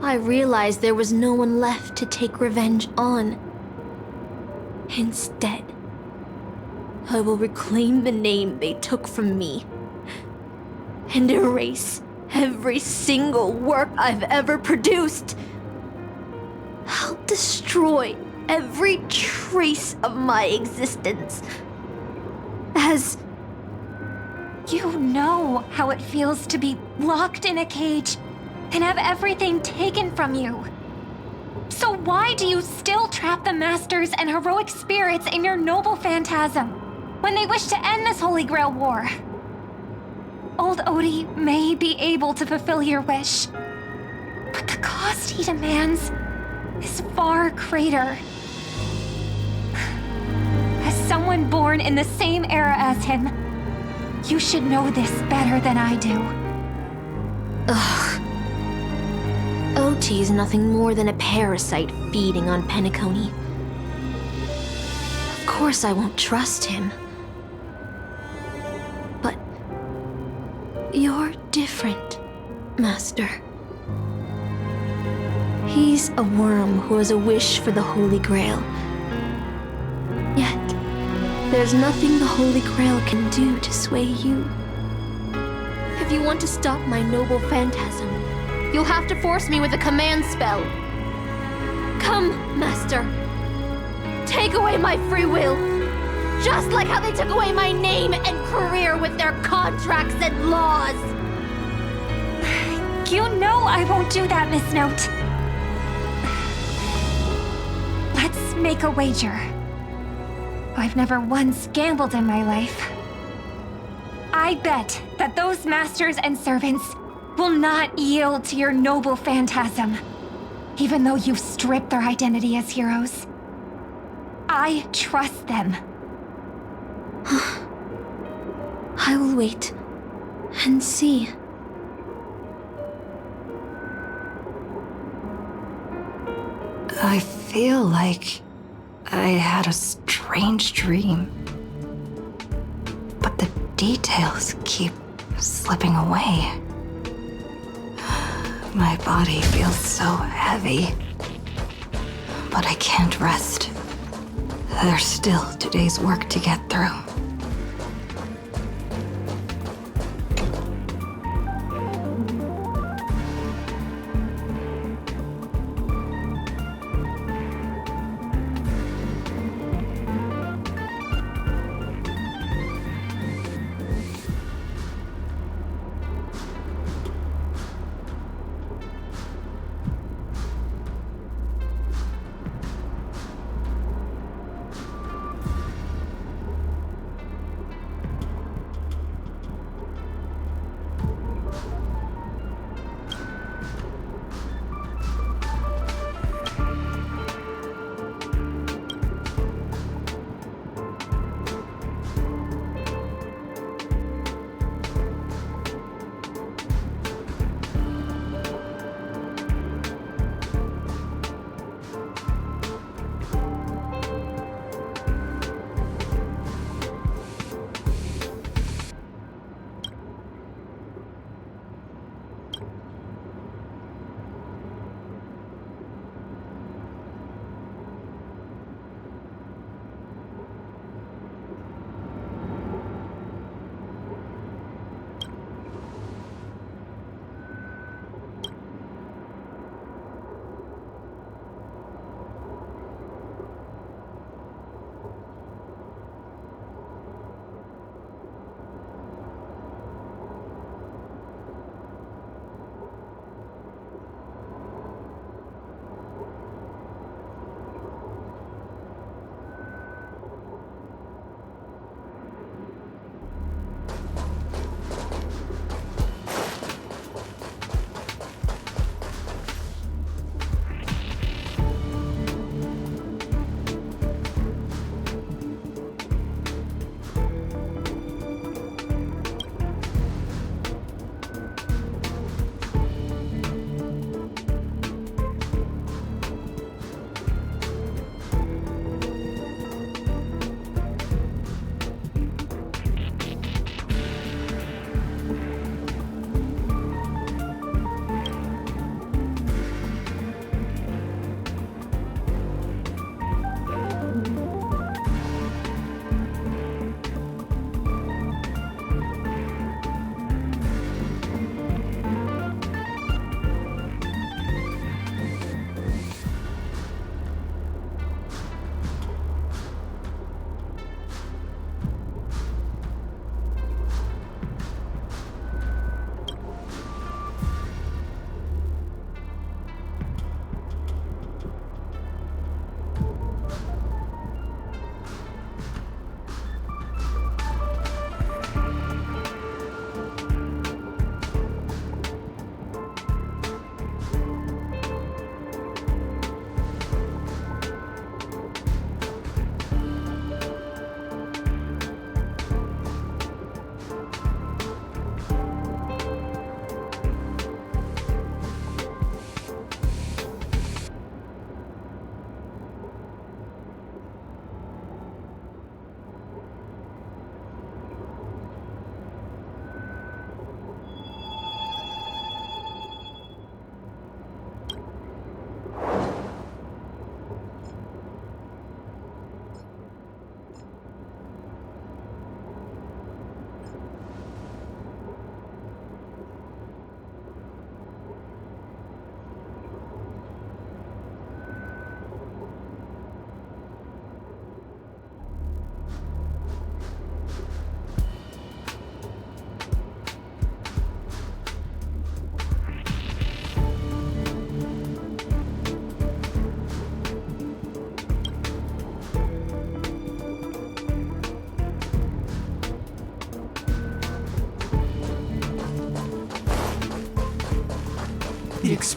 I realized there was no one left to take revenge on. Instead, I will reclaim the name they took from me and erase every single work I've ever produced. I'll destroy every trace of my existence as... You know how it feels to be locked in a cage and have everything taken from you. So why do you still trap the masters and heroic spirits in your noble phantasm when they wish to end this Holy Grail war? Old Odie may be able to fulfill your wish, but the cost he demands is far greater. As someone born in the same era as him, you should know this better than I do. Ugh. OT's nothing more than a parasite feeding on Penacony. Of course I won't trust him. But you're different, Master. He's a worm who has a wish for the Holy Grail. Yet, there's nothing the Holy Grail can do to sway you. If you want to stop my noble phantasm, you'll have to force me with a command spell. Come, Master. Take away my free will. Just like how they took away my name and career with their contracts and laws. You know I won't do that, Miss Note. Let's make a wager. I've never once gambled in my life. I bet that those masters and servants will not yield to your noble phantasm, even though you've stripped their identity as heroes. I trust them. I will wait and see. I feel like I had a strange dream, but the details keep slipping away. My body feels so heavy, but I can't rest. There's still today's work to get through.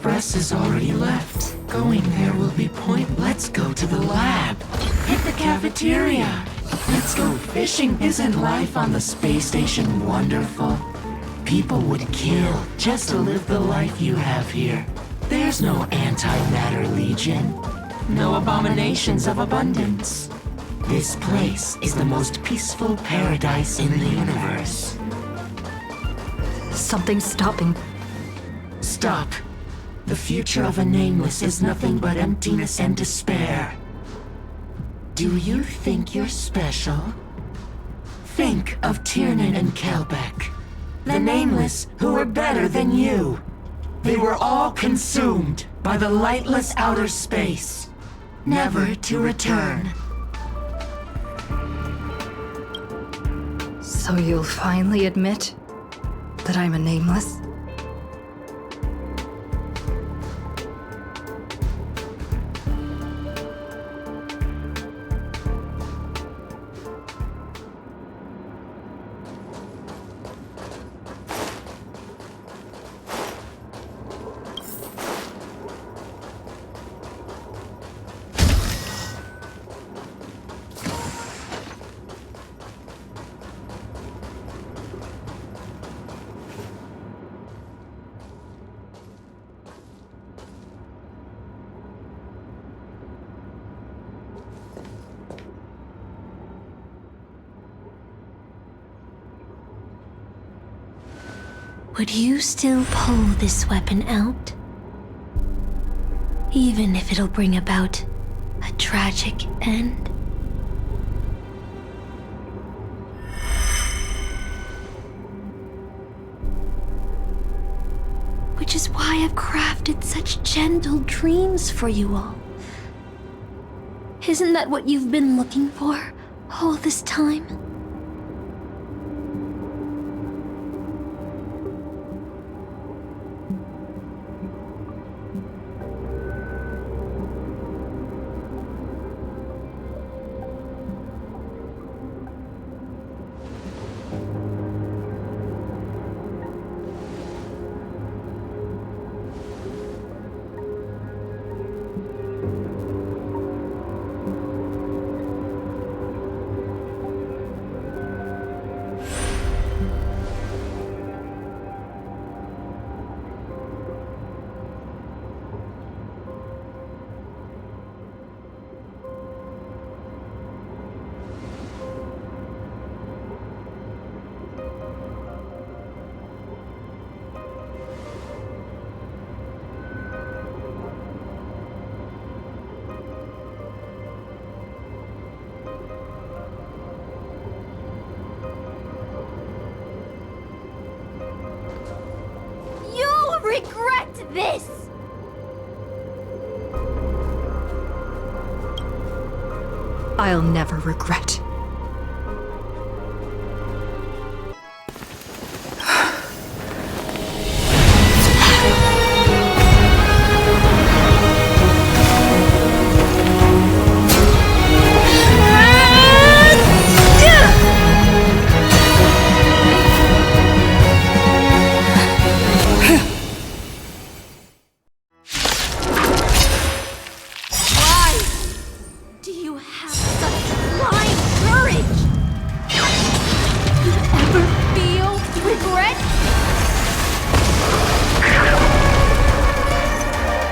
Express has already left. Going there will be point. Let's go to the lab. Hit the cafeteria. Let's go fishing. Isn't life on the space station wonderful? People would kill just to live the life you have here. There's no antimatter legion. No abominations of abundance. This place is the most peaceful paradise in the universe. Something's stopping. Stop. The future of a nameless is nothing but emptiness and despair. Do you think you're special? Think of Tiernan and Kelbeck. The nameless who were better than you. They were all consumed by the lightless outer space, never to return. So you'll finally admit that I'm a nameless? Would you still pull this weapon out? Even if it'll bring about a tragic end? Which is why I've crafted such gentle dreams for you all. Isn't that what you've been looking for all this time? Regret this! I'll never regret.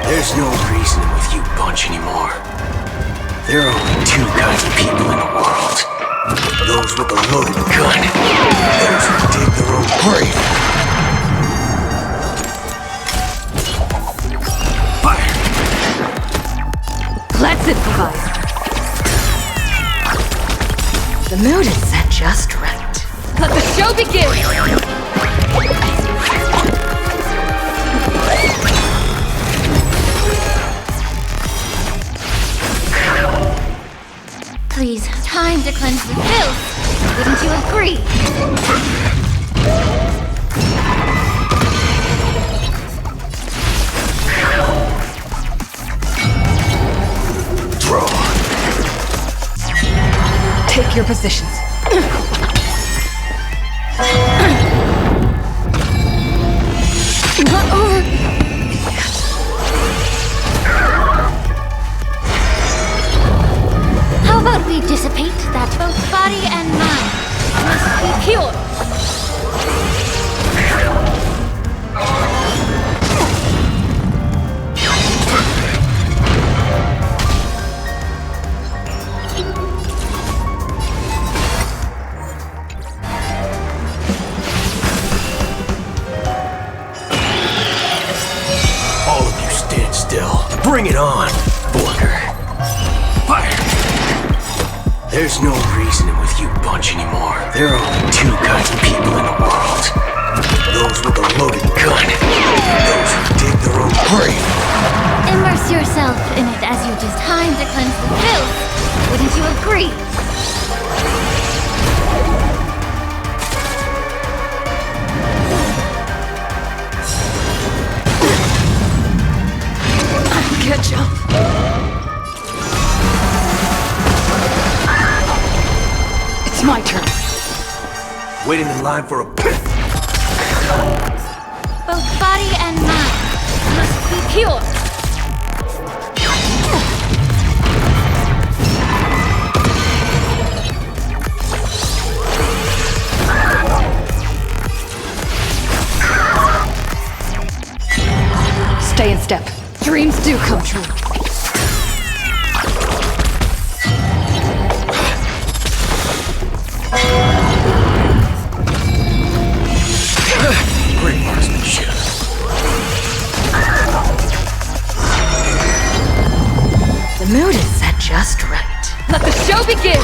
There's no reasoning with you bunch anymore. There are only two kinds of people in the world. Those with a loaded gun, those who dig their own grave. Fire! Let's improvise. The mood is set just right. Let the show begin! Please, time to cleanse the filth. Wouldn't you agree? Draw. Take your positions. Not over. on, Booker. Fire! There's no reasoning with you bunch anymore. There are only two kinds of people in the world. Those with a loaded gun. Those who dig their own grave. Immerse yourself in it as you use time to cleanse the filth. Wouldn't you agree? Catch up. It's my turn. Waiting in line for a Both body and mind must be pure. Stay in step. Dreams do come true. great marksmanship. The mood is set just right. Let the show begin!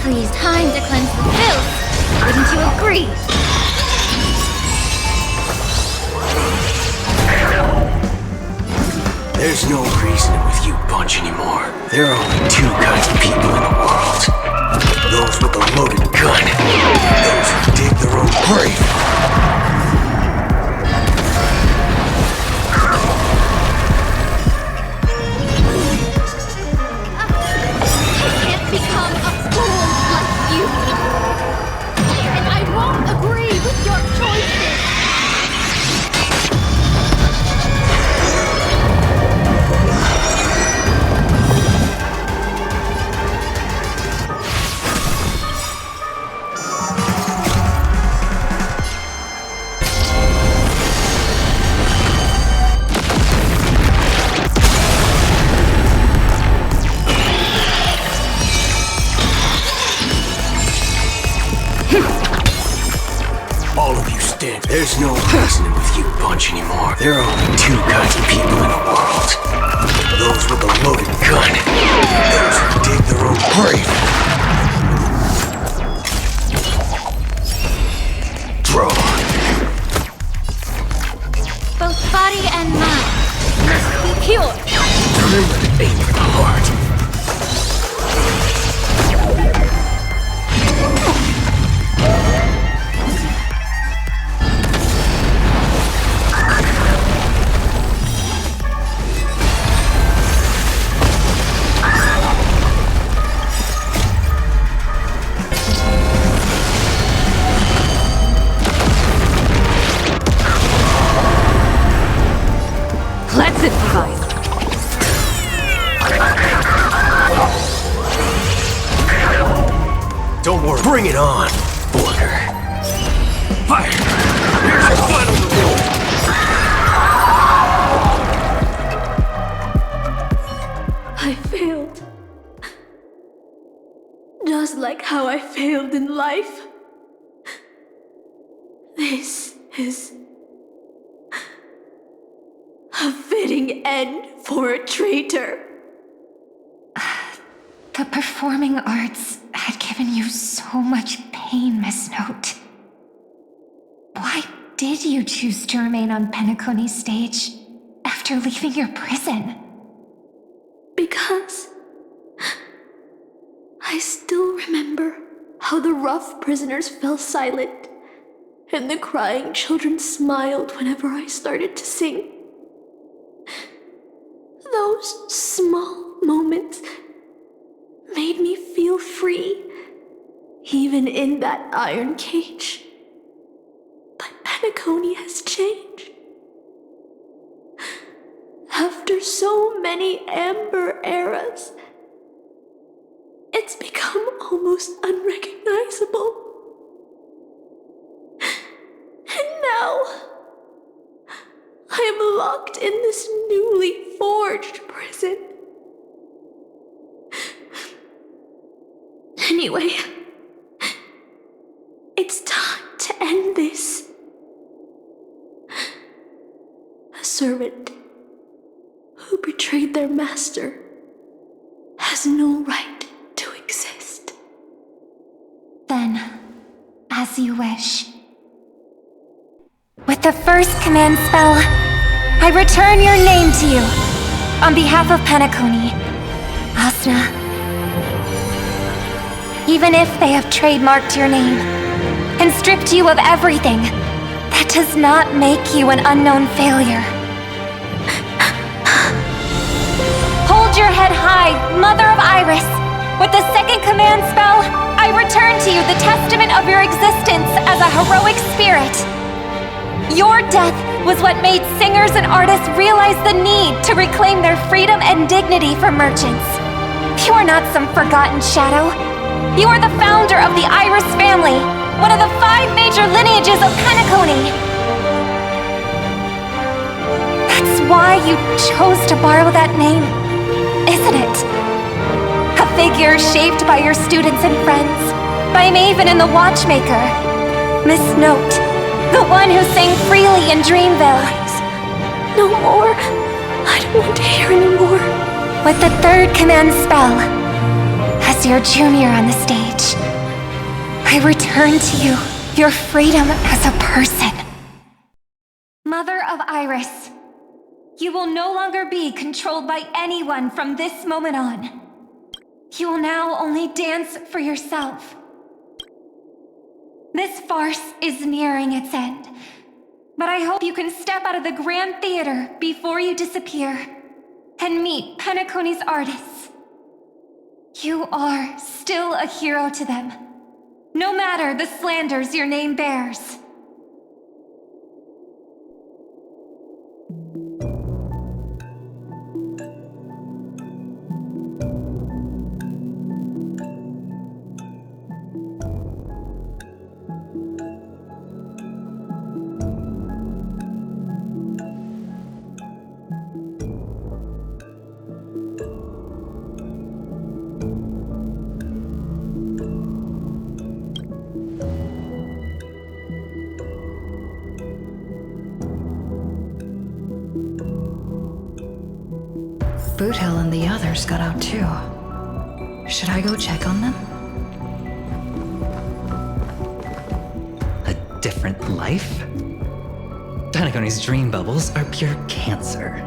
Please, time to cleanse the filth. Wouldn't you agree? There's no reasoning with you bunch anymore. There are only two kinds of people in the world. Those with a loaded gun. Those who dig their own grave. I can't become a fool like you. And I won't agree with your choices. All of you stand. There's no reasoning with you bunch anymore. There are only two kinds of people in the world. Those with a loaded gun. Those who dig their own grave. Draw. Both body and mind must be pure. Remember to aim for the heart. Let's improvise. Don't worry. Bring it on, Booker. Fire! Here's your final reward. I failed. Just like how I failed in life. This is a fitting end for a traitor. The performing arts had given you so much pain, Miss Note. Why did you choose to remain on Penacony's stage after leaving your prison? Because I still remember how the rough prisoners fell silent and the crying children smiled whenever I started to sing. Those small moments made me feel free, even in that iron cage. But Penacony has changed. After so many amber eras, it's become almost unrecognizable. And I'm locked in this newly forged prison. Anyway, it's time to end this. A servant who betrayed their master has no right to exist. Then, as you wish. With the first command spell, I return your name to you. On behalf of Penacony, Asna. Even if they have trademarked your name and stripped you of everything, that does not make you an unknown failure. Hold your head high, Mother of Iris. With the second command spell, I return to you the testament of your existence as a heroic spirit. Your death was what made singers and artists realize the need to reclaim their freedom and dignity for merchants. You are not some forgotten shadow. You are the founder of the Iris family, one of the 5 major lineages of Penacony. That's why you chose to borrow that name, isn't it? A figure shaped by your students and friends, by Maven and the Watchmaker. Miss Note, the one who sang freely in Dreamville. No more. I don't want to hear anymore. With the third command spell, as your junior on the stage, I return to you your freedom as a person. Mother of Iris, you will no longer be controlled by anyone from this moment on. You will now only dance for yourself. This farce is nearing its end, but I hope you can step out of the Grand Theater before you disappear and meet Penacony's artists. You are still a hero to them, no matter the slanders your name bears. Boothill and the others got out too. Should I go check on them? A different life? Penacony's dream bubbles are pure cancer.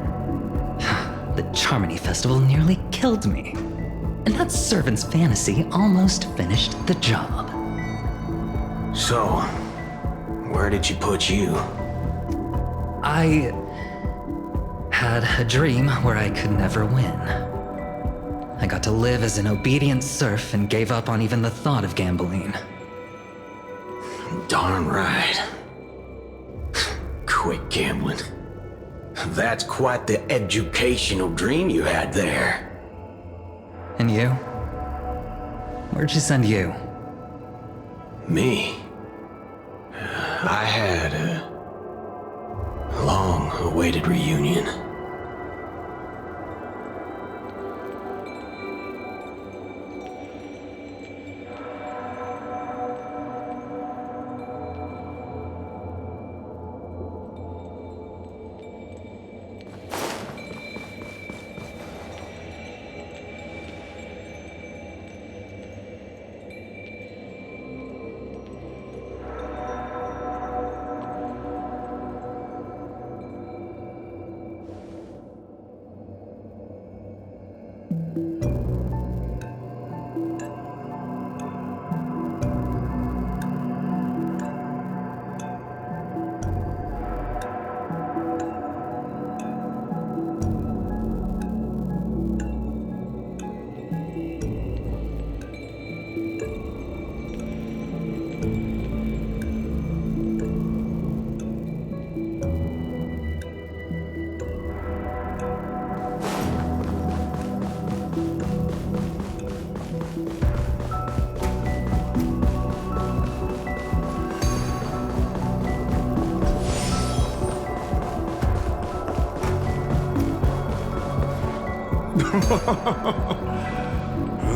The Charmony Festival nearly killed me. And that servant's fantasy almost finished the job. So, where did she put you? I had a dream where I could never win. I got to live as an obedient serf and gave up on even the thought of gambling. Darn right. Quit gambling. That's quite the educational dream you had there. And you? Where'd she send you? Me? I had a long-awaited reunion.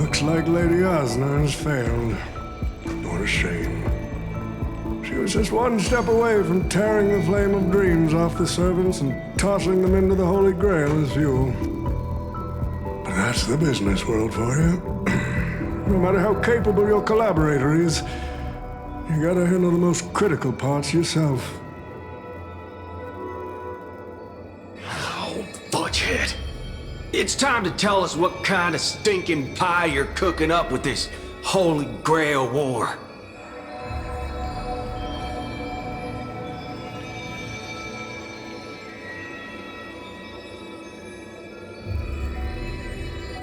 Looks like Lady Osna has failed. What a shame. She was just one step away from tearing the flame of dreams off the servants and tossing them into the Holy Grail as fuel. But that's the business world for you. No matter how capable your collaborator is, you gotta handle the most critical parts yourself. Oh, fudgehead. It's time to tell us what kind of stinking pie you're cooking up with this Holy Grail war.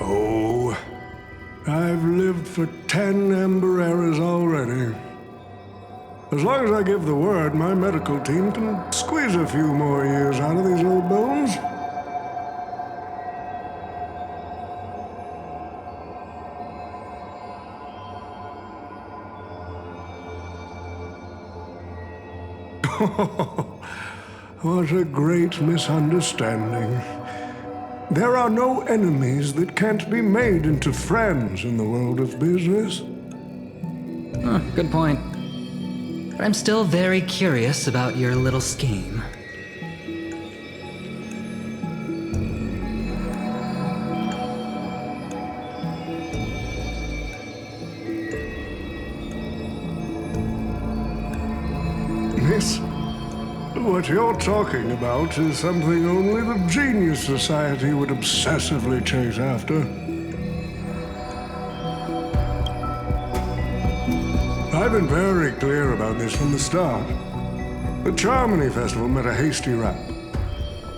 Oh, I've lived for 10 Ember Eras already. As long as I give the word, my medical team can squeeze a few more years out of these old bones. What a great misunderstanding. There are no enemies that can't be made into friends in the world of business. Good point. But I'm still very curious about your little scheme. Miss, what you're talking about is something only the Genius Society would obsessively chase after. I've been very clear about this from the start. The Charmony Festival met a hasty rap.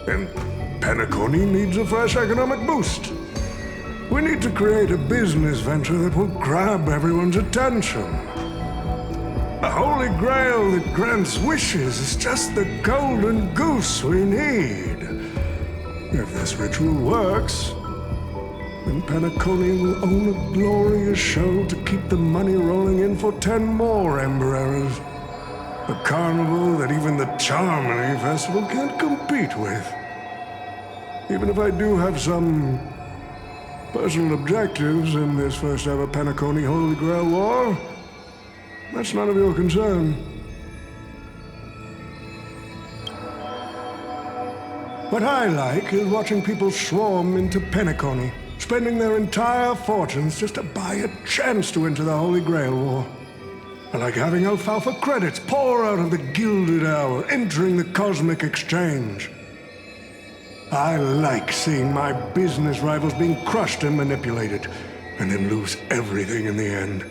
And Penacony needs a fresh economic boost. We need to create a business venture that will grab everyone's attention. The Holy Grail that grants wishes is just the golden goose we need. If this ritual works, then Penacony will own a glorious show to keep the money rolling in for 10 more Ember Eras. A carnival that even the Charmony Festival can't compete with. Even if I do have some personal objectives in this first ever Penacony Holy Grail War, that's none of your concern. What I like is watching people swarm into Penacony, spending their entire fortunes just to buy a chance to enter the Holy Grail War. I like having alfalfa credits pour out of the Gilded Owl, entering the Cosmic Exchange. I like seeing my business rivals being crushed and manipulated, and then lose everything in the end.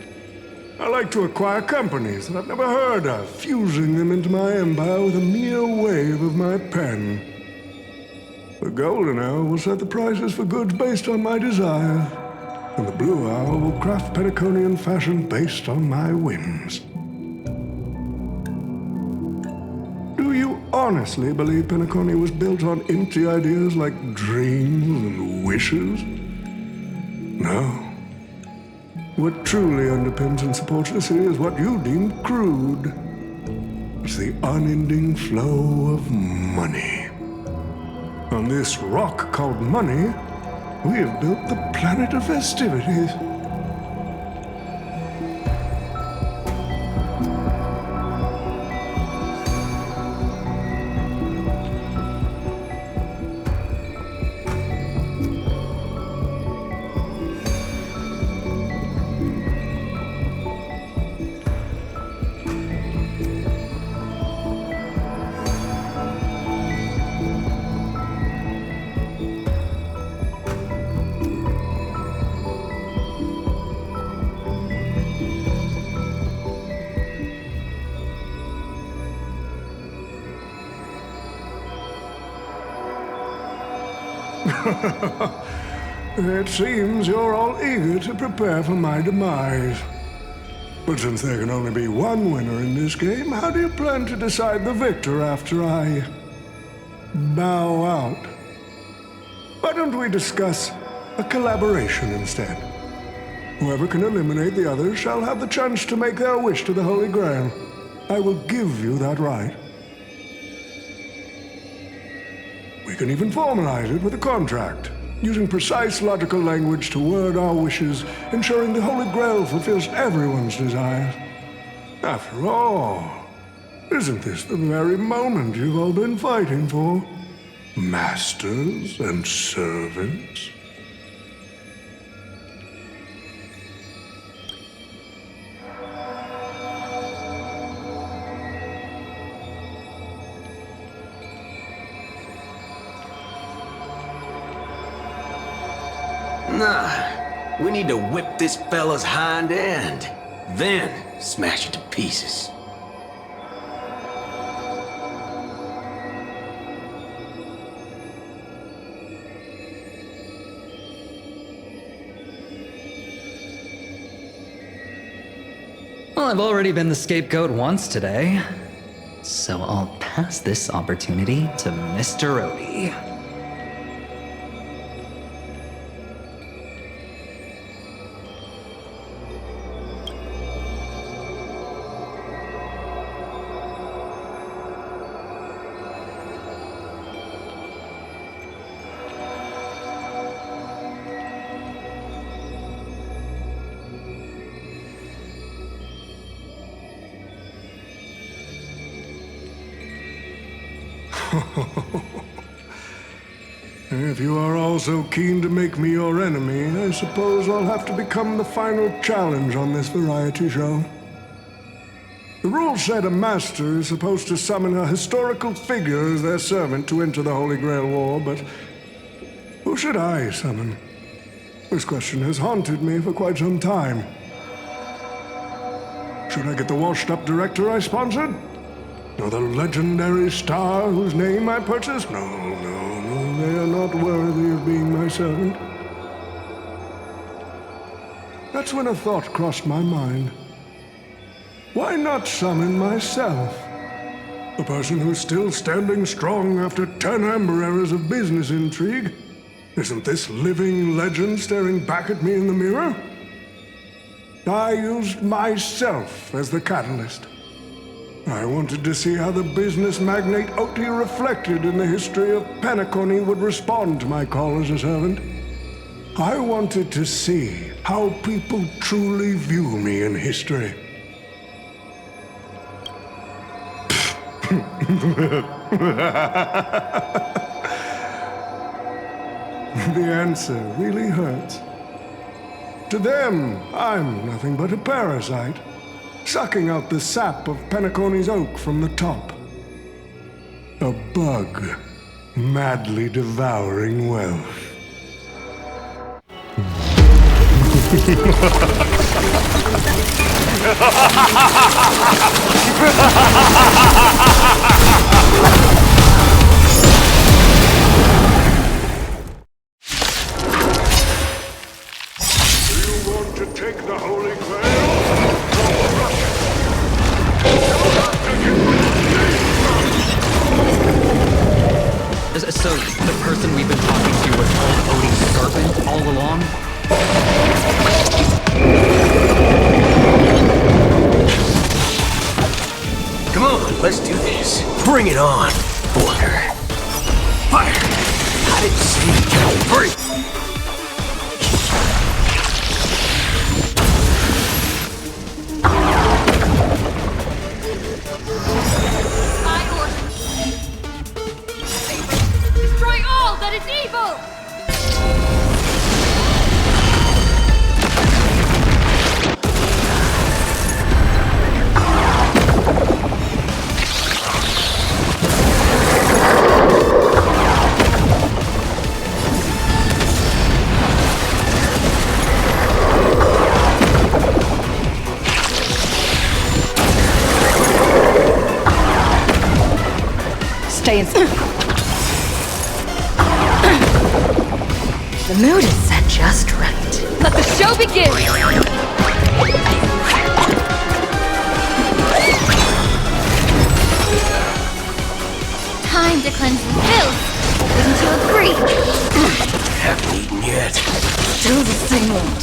I like to acquire companies that I've never heard of, fusing them into my empire with a mere wave of my pen. The Golden Owl will set the prices for goods based on my desire, and the Blue Owl will craft Penaconian fashion based on my whims. Do you honestly believe Penacony was built on empty ideas like dreams and wishes? No. What truly underpins and supports the city is what you deem crude. It's the unending flow of money. On this rock called money, we have built the planet of festivities. It seems you're all eager to prepare for my demise. But since there can only be one winner in this game, how do you plan to decide the victor after I bow out? Why don't we discuss a collaboration instead? Whoever can eliminate the others shall have the chance to make their wish to the Holy Grail. I will give you that right. We can even formalize it with a contract. using precise logical language to word our wishes, ensuring the Holy Grail fulfills everyone's desires. After all, isn't this the very moment you've all been fighting for? Masters and servants? Nah, we need to whip this fella's hind end, then smash it to pieces. Well, I've already been the scapegoat once today, so I'll pass this opportunity to Mr. Odie. If you are all so keen to make me your enemy, I suppose I'll have to become the final challenge on this variety show. The rules said a master is supposed to summon a historical figure as their servant to enter the Holy Grail War, but who should I summon? This question has haunted me for quite some time. Should I get the washed-up director I sponsored? Or the legendary star whose name I purchased? No, they are not worthy of being my servant. That's when a thought crossed my mind. Why not summon myself? The person who's still standing strong after 10 amber eras of business intrigue? Isn't this living legend staring back at me in the mirror? I used myself as the catalyst. I wanted to see how the business magnate Oti reflected in the history of Penacony would respond to my call as a servant. I wanted to see how people truly view me in history. The answer really hurts. To them, I'm nothing but a parasite, sucking out the sap of Penacony's oak from the top. A bug, madly devouring wealth. Do you want to take the Holy Grail? So, the person we've been talking to was old Odie's servant all along? Come on, let's do this. Bring it on. Order. Fire. I didn't see you get free. Stay in. The mood is set just right. Let the show begin! Time to cleanse the filth. Wouldn't you agree? Haven't eaten yet. Still the same old.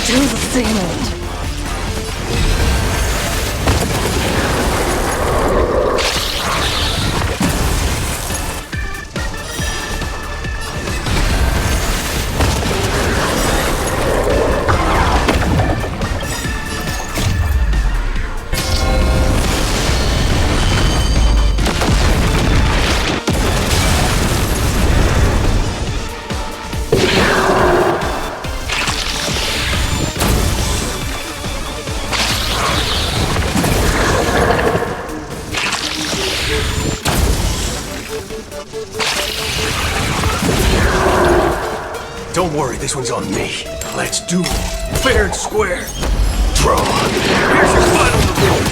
Still the same old. Don't worry, this one's on me. Let's duel. Fair and square. Draw. Here's your final reward.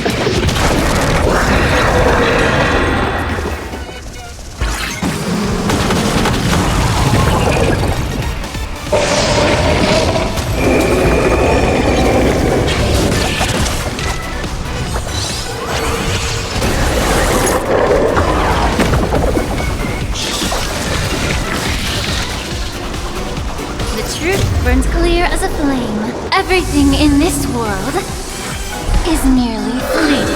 Burns clear as a flame. Everything in this world is merely fleeting.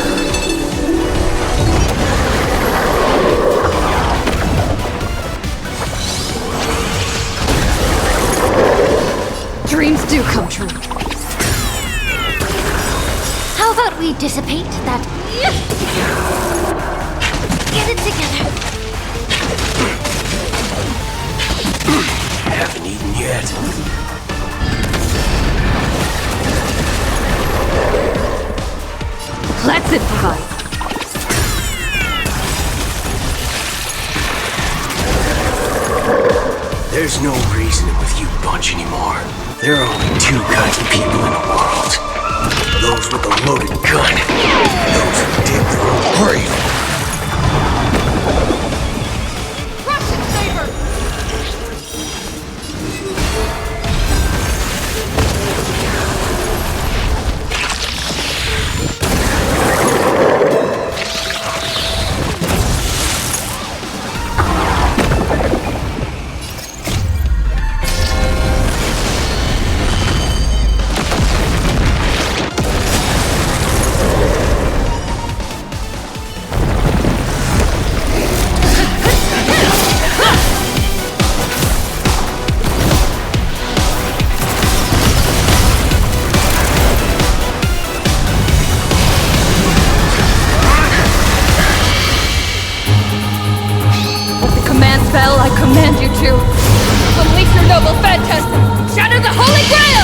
Dreams do come true. How about we dissipate that? Get it together. Haven't eaten yet. Let's improvise. There's no reasoning with you bunch anymore. There are only two kinds of people in the world. Those with a loaded gun. Those who dig their own grave. Russian saber! Spell I command you to. Unleash your noble phantasm. Shatter the Holy Grail!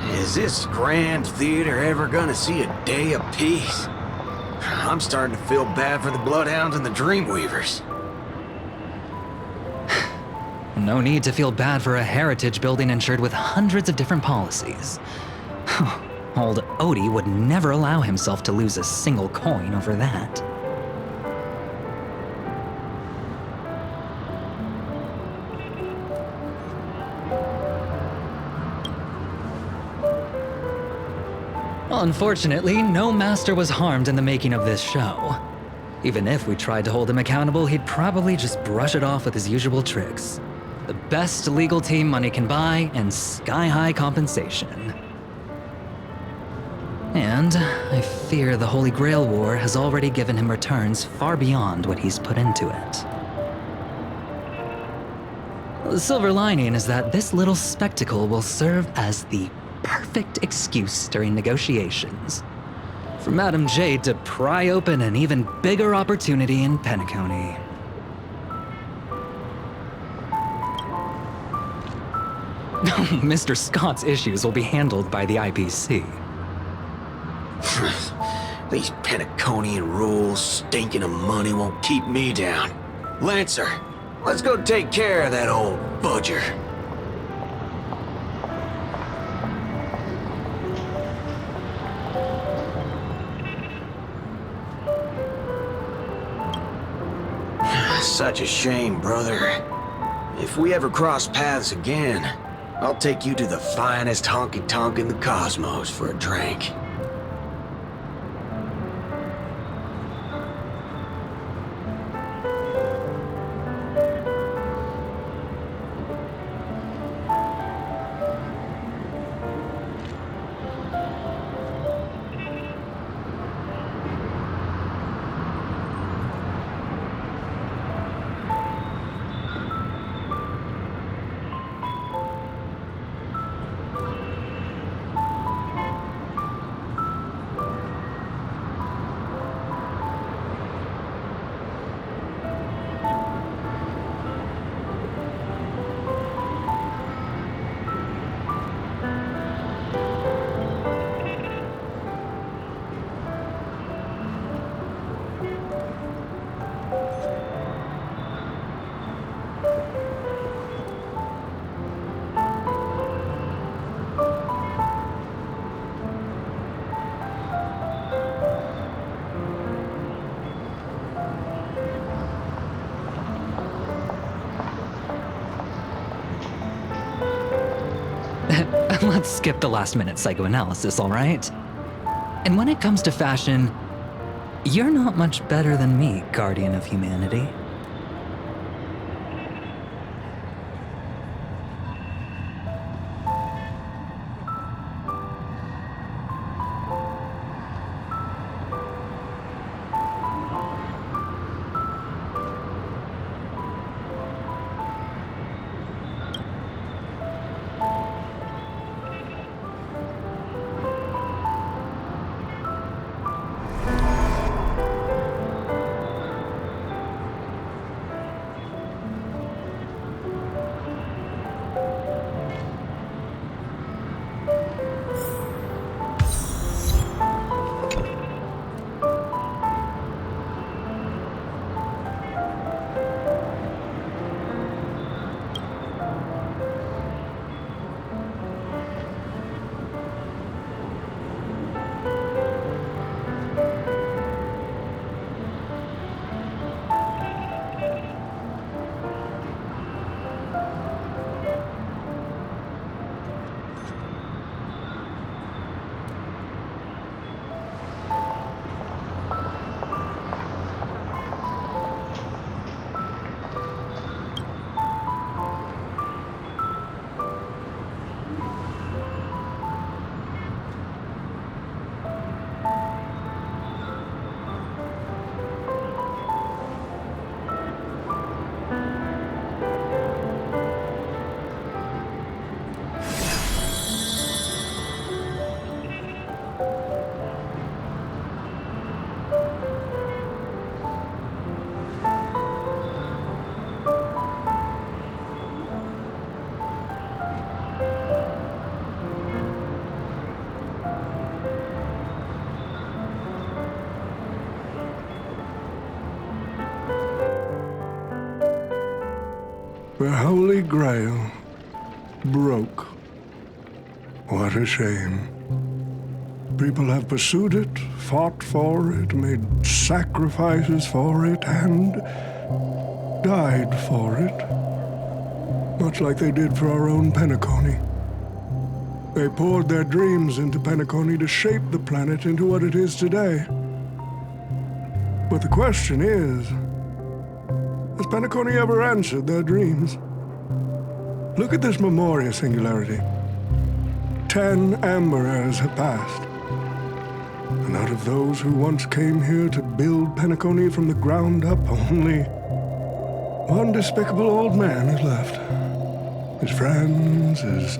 Is this grand theater ever gonna see a day of peace? I'm starting to feel bad for the Bloodhounds and the Dreamweavers. No need to feel bad for a heritage building insured with hundreds of different policies. Old Odie would never allow himself to lose a single coin over that. Unfortunately, no master was harmed in the making of this show. Even if we tried to hold him accountable, he'd probably just brush it off with his usual tricks. The best legal team money can buy, and sky-high compensation. And I fear the Holy Grail War has already given him returns far beyond what he's put into it. The silver lining is that this little spectacle will serve as the perfect excuse during negotiations for Madame Jade to pry open an even bigger opportunity in Penacony. Mr. Scott's issues will be handled by the IPC. These Penaconian rules, stinking of money won't keep me down. Lancer, let's go take care of that old budger. Such a shame, brother. If we ever cross paths again, I'll take you to the finest honky-tonk in the cosmos for a drink. let's skip the last-minute psychoanalysis, all right? And when it comes to fashion, you're not much better than me, Guardian of Humanity. The Holy Grail broke. What a shame. People have pursued it, fought for it, made sacrifices for it, and died for it. Much like they did for our own Penacony. They poured their dreams into Penacony to shape the planet into what it is today. But the question is, has Penacony ever answered their dreams? Look at this Memoria singularity. 10 Amber Heirs have passed. And out of those who once came here to build Penacony from the ground up, only one despicable old man is left. His friends, his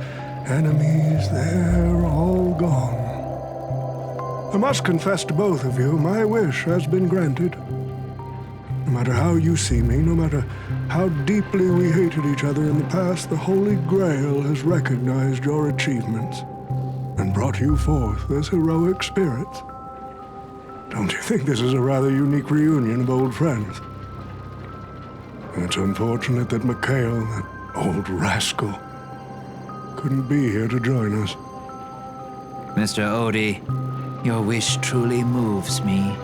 enemies, they're all gone. I must confess to both of you, my wish has been granted. No matter how you see me, no matter how deeply we hated each other in the past, the Holy Grail has recognized your achievements and brought you forth as heroic spirits. Don't you think this is a rather unique reunion of old friends? It's unfortunate that Mikhail, that old rascal, couldn't be here to join us. Mr. Odie, your wish truly moves me.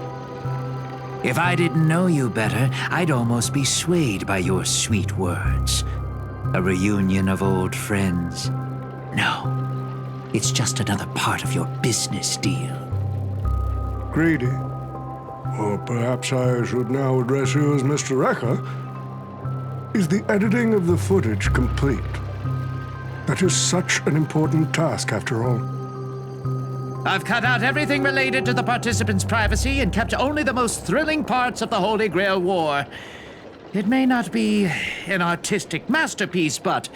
If I didn't know you better, I'd almost be swayed by your sweet words. A reunion of old friends. No, it's just another part of your business deal. Greedy. Or perhaps I should now address you as Mr. Rekka. Is the editing of the footage complete? That is such an important task, after all. I've cut out everything related to the participants' privacy and kept only the most thrilling parts of the Holy Grail War. It may not be an artistic masterpiece, but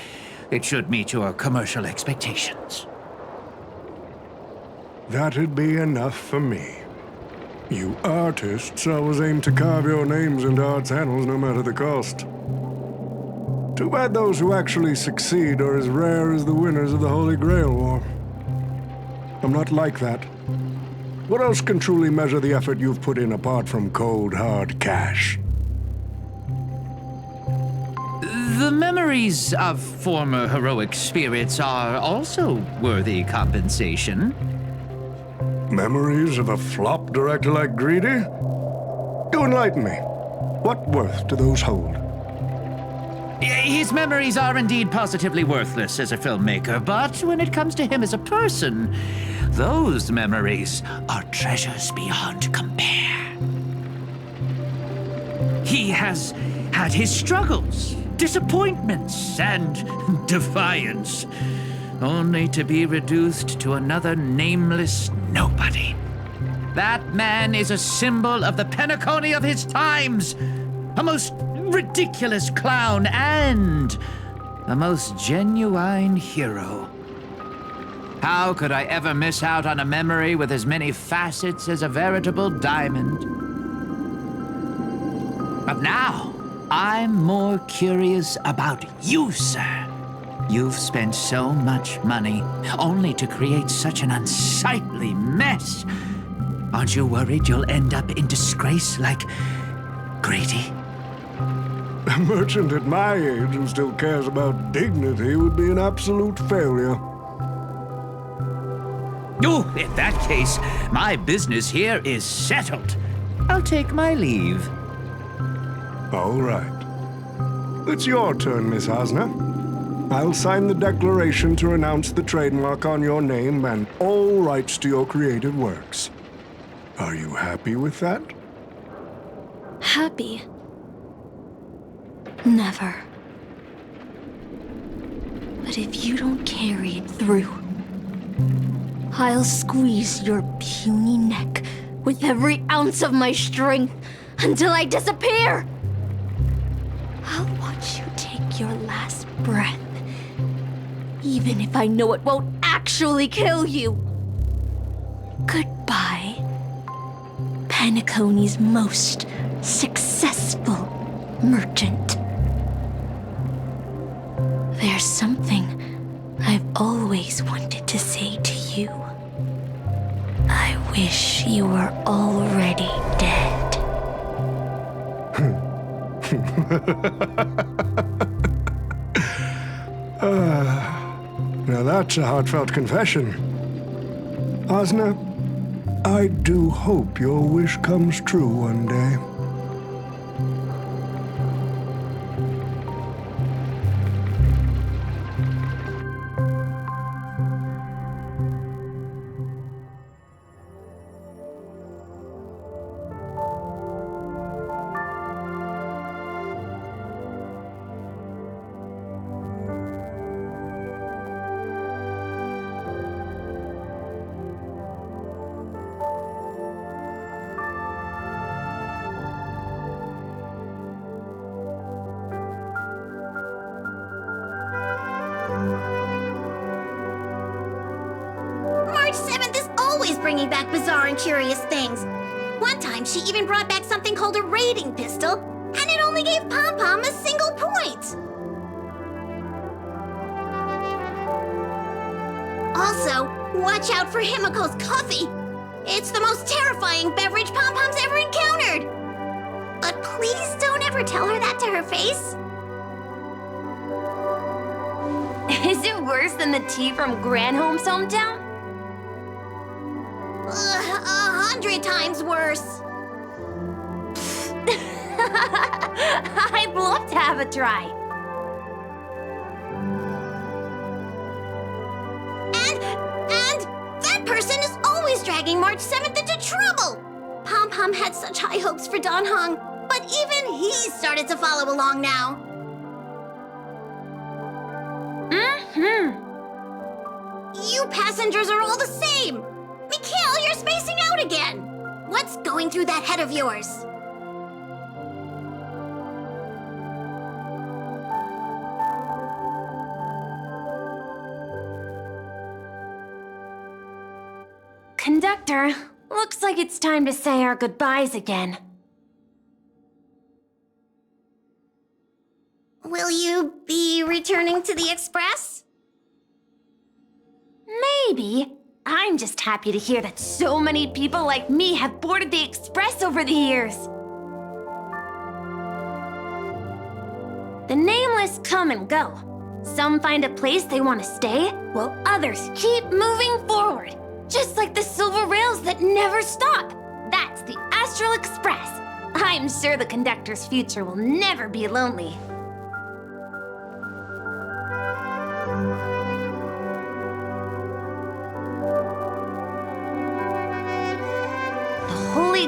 it should meet your commercial expectations. That'd be enough for me. You artists always aim to carve your names into art's annals no matter the cost. Too bad those who actually succeed are as rare as the winners of the Holy Grail War. I'm not like that. What else can truly measure the effort you've put in apart from cold, hard cash? The memories of former heroic spirits are also worthy compensation. Memories of a flop director like Greedy? Do enlighten me. What worth do those hold? His memories are indeed positively worthless as a filmmaker, but when it comes to him as a person, those memories are treasures beyond compare. He has had his struggles, disappointments, and defiance, only to be reduced to another nameless nobody. That man is a symbol of the Penacony of his times, a most ridiculous clown and a most genuine hero. How could I ever miss out on a memory with as many facets as a veritable diamond? But now, I'm more curious about you, sir. You've spent so much money, only to create such an unsightly mess. Aren't you worried you'll end up in disgrace like Grady? A merchant at my age who still cares about dignity would be an absolute failure. Oh, in that case, my business here is settled. I'll take my leave. All right. It's your turn, Miss Osner. I'll sign the declaration to renounce the trademark on your name and all rights to your creative works. Are you happy with that? Happy? Never. But if you don't carry it through, I'll squeeze your puny neck with every ounce of my strength until I disappear! I'll watch you take your last breath, even if I know it won't actually kill you. Goodbye, Penacony's most successful merchant. There's something I've always wanted to say to you. I wish you were already dead. Now that's a heartfelt confession. Osna, I do hope your wish comes true one day. March 7th is always bringing back bizarre and curious things. One time, she even brought back something called a raiding pistol, and it only gave Pom-Pom a single point. Also, watch out for Himiko's coffee. It's the most terrifying beverage Pom-Pom's ever encountered. But please don't ever tell her that to her face. Is it worse than the tea from Granholm's hometown? 100 times worse. I'd love to have a try. And that person is always dragging March 7th into trouble. Pom-Pom had such high hopes for Don Hong, but even he started to follow along now. You passengers are all the same. Mikhail, you're spacing out again. What's going through that head of yours? Conductor, looks like it's time to say our goodbyes again. Will you be returning to the Express? Maybe. I'm just happy to hear that so many people like me have boarded the Express over the years. The nameless come and go. Some find a place they want to stay, while others keep moving forward. Just like the silver rails that never stop. That's the Astral Express. I'm sure the conductor's future will never be lonely.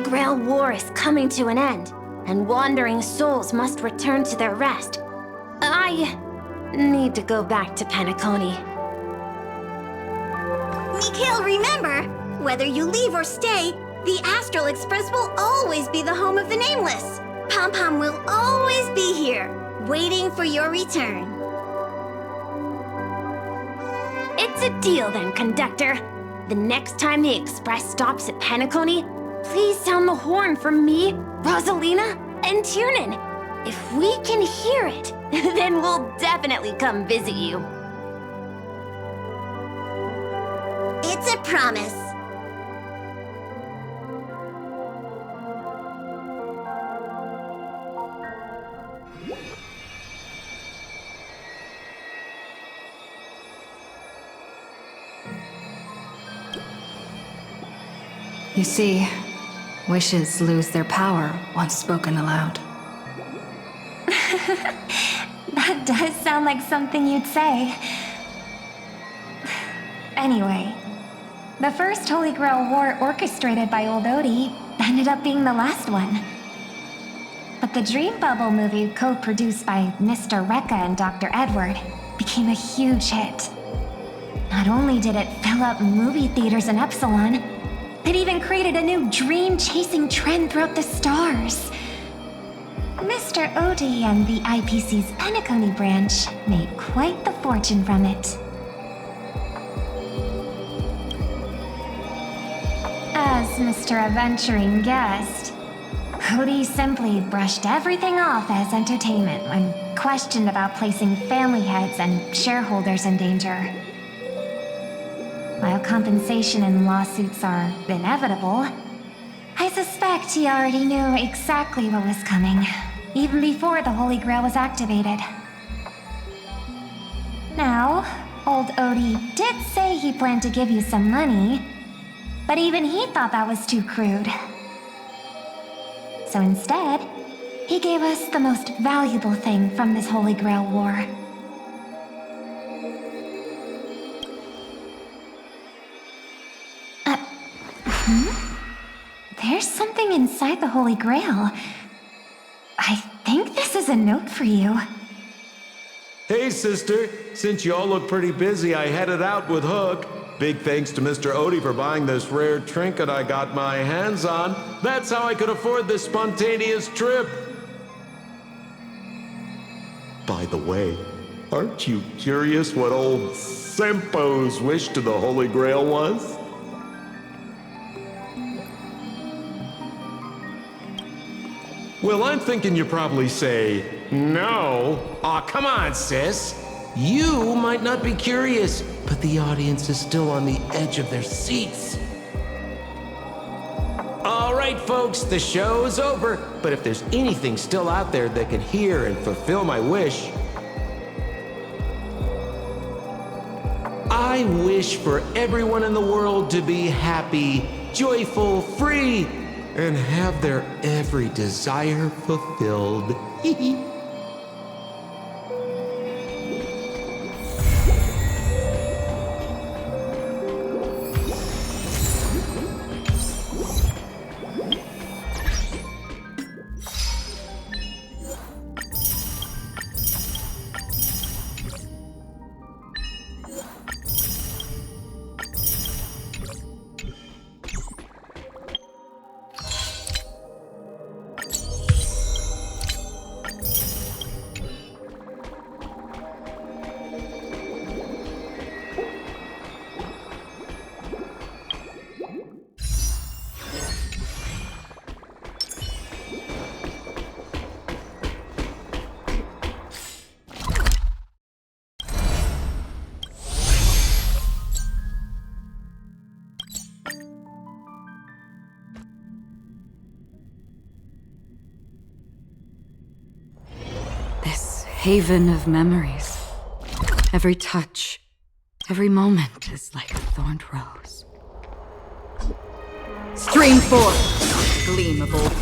Grail War is coming to an end, and wandering souls must return to their rest. I need to go back to Penacony. Mikhail, remember, whether you leave or stay, the Astral Express will always be the home of the Nameless. Pom-Pom will always be here, waiting for your return. It's a deal then, conductor. The next time the Express stops at Penacony, please sound the horn for me, Rosalina, and Tiernan. If we can hear it, then we'll definitely come visit you. It's a promise. You see, wishes lose their power once spoken aloud. That does sound like something you'd say. Anyway, the first Holy Grail War orchestrated by Old Odie ended up being the last one. But the Dream Bubble movie, co-produced by Mr. Rekka and Dr. Edward, became a huge hit. Not only did it fill up movie theaters in Epsilon, it even created a new dream-chasing trend throughout the stars. Mr. Odie and the IPC's Penacony branch made quite the fortune from it. As Mr. Adventuring guessed, Odie simply brushed everything off as entertainment when questioned about placing family heads and shareholders in danger. While compensation and lawsuits are inevitable, I suspect he already knew exactly what was coming, even before the Holy Grail was activated. Now, old Odie did say he planned to give you some money, but even he thought that was too crude. So instead, he gave us the most valuable thing from this Holy Grail War. There's something inside the Holy Grail. I think this is a note for you. Hey, sister. Since you all look pretty busy, I headed out with Hook. Big thanks to Mr. Odie for buying this rare trinket I got my hands on. That's how I could afford this spontaneous trip. By the way, aren't you curious what old Sempo's wish to the Holy Grail was? Well, I'm thinking you probably say, no. Aw, come on, sis. You might not be curious, but the audience is still on the edge of their seats. All right, folks, the show's over. But if there's anything still out there that can hear and fulfill my wish, I wish for everyone in the world to be happy, joyful, free, and have their every desire fulfilled. Haven of memories. Every touch, every moment is like a thorned rose. Stream forth, gleam of old